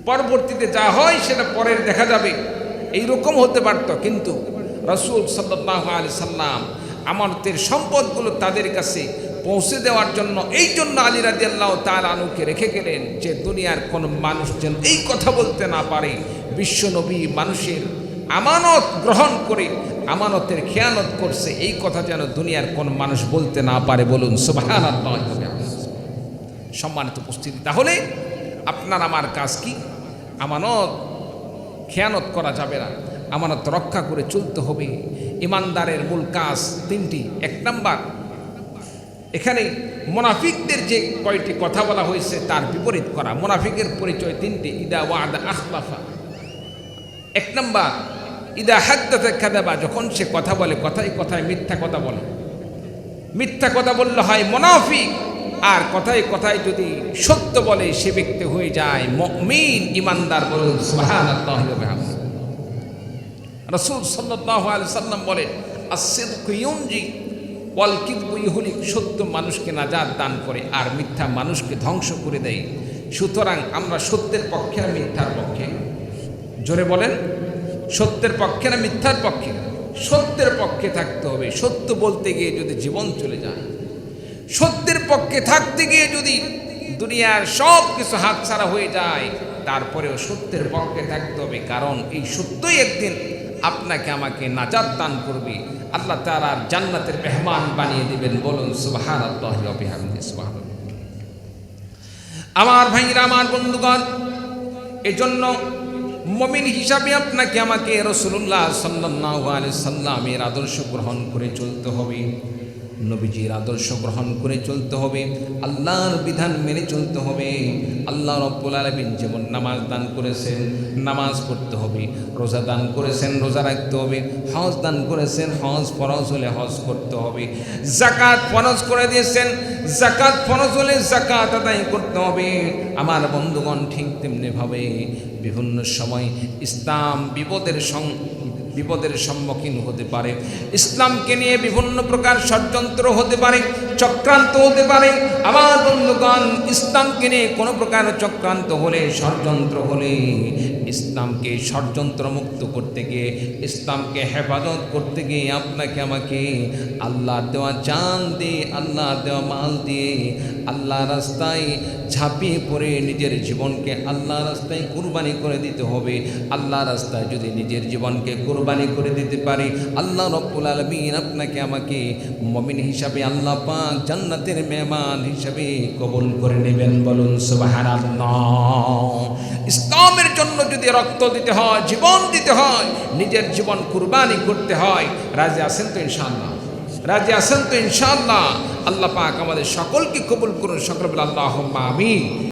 পরবর্তীতে যা হয় সেটা পরের দেখা যাবে, এইরকম হতে পারত। কিন্তু রাসূল সাল্লাল্লাহু আলাইহি ওয়াসাল্লাম আমানতের সম্পদগুলো তাদের কাছে পৌঁছে দেওয়ার জন্য, এই জন্য আলী রাদিয়াল্লাহু তাআলা আনহুকে রেখে গেলেন, যে দুনিয়ার কোনো মানুষ যেন এই কথা বলতে না পারে বিশ্বনবী মানুষের আমানত গ্রহণ করে আমানতের খেয়ানত করছে, এই কথা যেন দুনিয়ার কোন মানুষ বলতে না পারে। বলুন সুবহানাল্লাহ। সম্মানিত উপস্থিতি, তাহলে আপনার আমার কাজ কি? আমানত খেয়ানত করা যাবে না, আমানত রক্ষা করে চলতে হবে। ইমানদারের মূল কাজ তিনটি। এক নাম্বার, এখানে মুনাফিকদের যে কয়টি কথা বলা হয়েছে তার বিপরীত করা। মুনাফিকের পরিচয় তিনটি। ইদা ওয়াদা আখলাফা, এক নাম্বার ইদা হাদ্দাথা কাযাবা, যখন সে কথা বলে কথায় কথায় মিথ্যা কথা বলে। মিথ্যা কথা বললে হয় মুনাফিক, আর কথায় কথায় যদি সত্য বলে সে ব্যক্তি হয়ে যায় মুমিন, ইমানদার। বলুন সুবহানাল্লাহি ওয়া বিহামদিহি। রাসূল সাল্লাল্লাহু আলাইহি সাল্লাম বলেন, আস-সিদকু ইউনজি ওয়াল কিযবু ইহলিক, সত্য মানুষকে নাজাত দান করে আর মিথ্যা মানুষকে ধ্বংস করে দেয়। সুতরাং আমরা সত্যের পক্ষে না মিথ্যার পক্ষে? জোরে বলেন, সত্যের পক্ষে না মিথ্যার পক্ষে? সত্যের পক্ষে থাকতে হবে। সত্য বলতে গিয়ে যদি জীবন চলে যায়, সত্যের পক্ষে থাকতে গিয়ে যদি দুনিয়ার সব কিছু হাতছাড়া হয়ে যায়, তারপরেও সত্যের পক্ষে থাকতে হবে। কারণ এই সত্যই একদিন আপনাকে আমাকে নাজাত দান করবে, আল্লাহ তাআলার জান্নাতের মেহমান বানিয়ে দিবেন। বলুন সুবহানাল্লাহি ওয়া বিহামদিহি। সুবহানাল্লাহ। আমার ভাইরা, আমার বন্ধুগণ, এজন্য মুমিন হিসাবে আপনাকে আমাকে রাসূলুল্লাহ সাল্লাল্লাহু আলাইহি সাল্লামের আদর্শ গ্রহণ করে চলতে হবে, নবীজির আদর্শ গ্রহণ করে চলতে হবে, আল্লাহর বিধান মেনে চলতে হবে। আল্লাহ রাব্বুল আলামিন যেমন নামাজ দান করেছেন, নামাজ পড়তে হবে। রোজা দান করেছেন, রোজা রাখতে হবে। হজ দান করেছেন, হজ ফরজ হলে হজ করতে হবে। যাকাত ফরজ করে দিয়েছেন, যাকাত ফরজ হলে যাকাত আদায় করতে হবে। আমার বন্ধুগণ, ঠিক তেমনিভাবে বিভিন্ন সময় ইসলাম বিপদের সম্মুখীন হতে পারে। ইসলামকে নিয়ে বিভিন্ন প্রকার ষড়যন্ত্র হতে পারে, চক্রান্ত হতে পারে। আমার বন্ধুগণ, ইসলামকে নিয়ে কোনো প্রকার চক্রান্ত হলে, ষড়যন্ত্র হলে, ইসলামকে ষড়যন্ত্র মুক্ত করতে গিয়ে, ইসলামকে হেফাজত করতে গিয়ে আপনাকে আমাকে আল্লাহর দেওয়া জান দিয়ে, আল্লাহর দেওয়া মাল দিয়ে আল্লাহ রাস্তায় ঝাঁপিয়ে পড়ে নিজের জীবনকে আল্লাহ রাস্তায় কুরবানি করে দিতে হবে। আল্লাহ রাস্তায় যদি নিজের জীবনকে কুরবানি করে দিতে পারি, আল্লাহ রাব্বুল আলামিন আপনাকে আমাকে মুমিন হিসাবে আল্লাহ পাক জান্নাতের মেহমান হিসাবে কবুল করে নেবেন। বলুন সুবহানাল্লাহ। ইসলামের জন্য যদি রক্ত দিতে হয়, জীবন দিতে হয়, নিজের জীবন কুরবানি করতে হয়, রাজি আছেন তো ইনশাআল্লাহ? রাজি আছেন তো ইনশাআল্লাহ? আল্লাহ পাক আমাদের সকলকে কবুল করুন। সকল বলে আল্লাহুম্মা আমিন।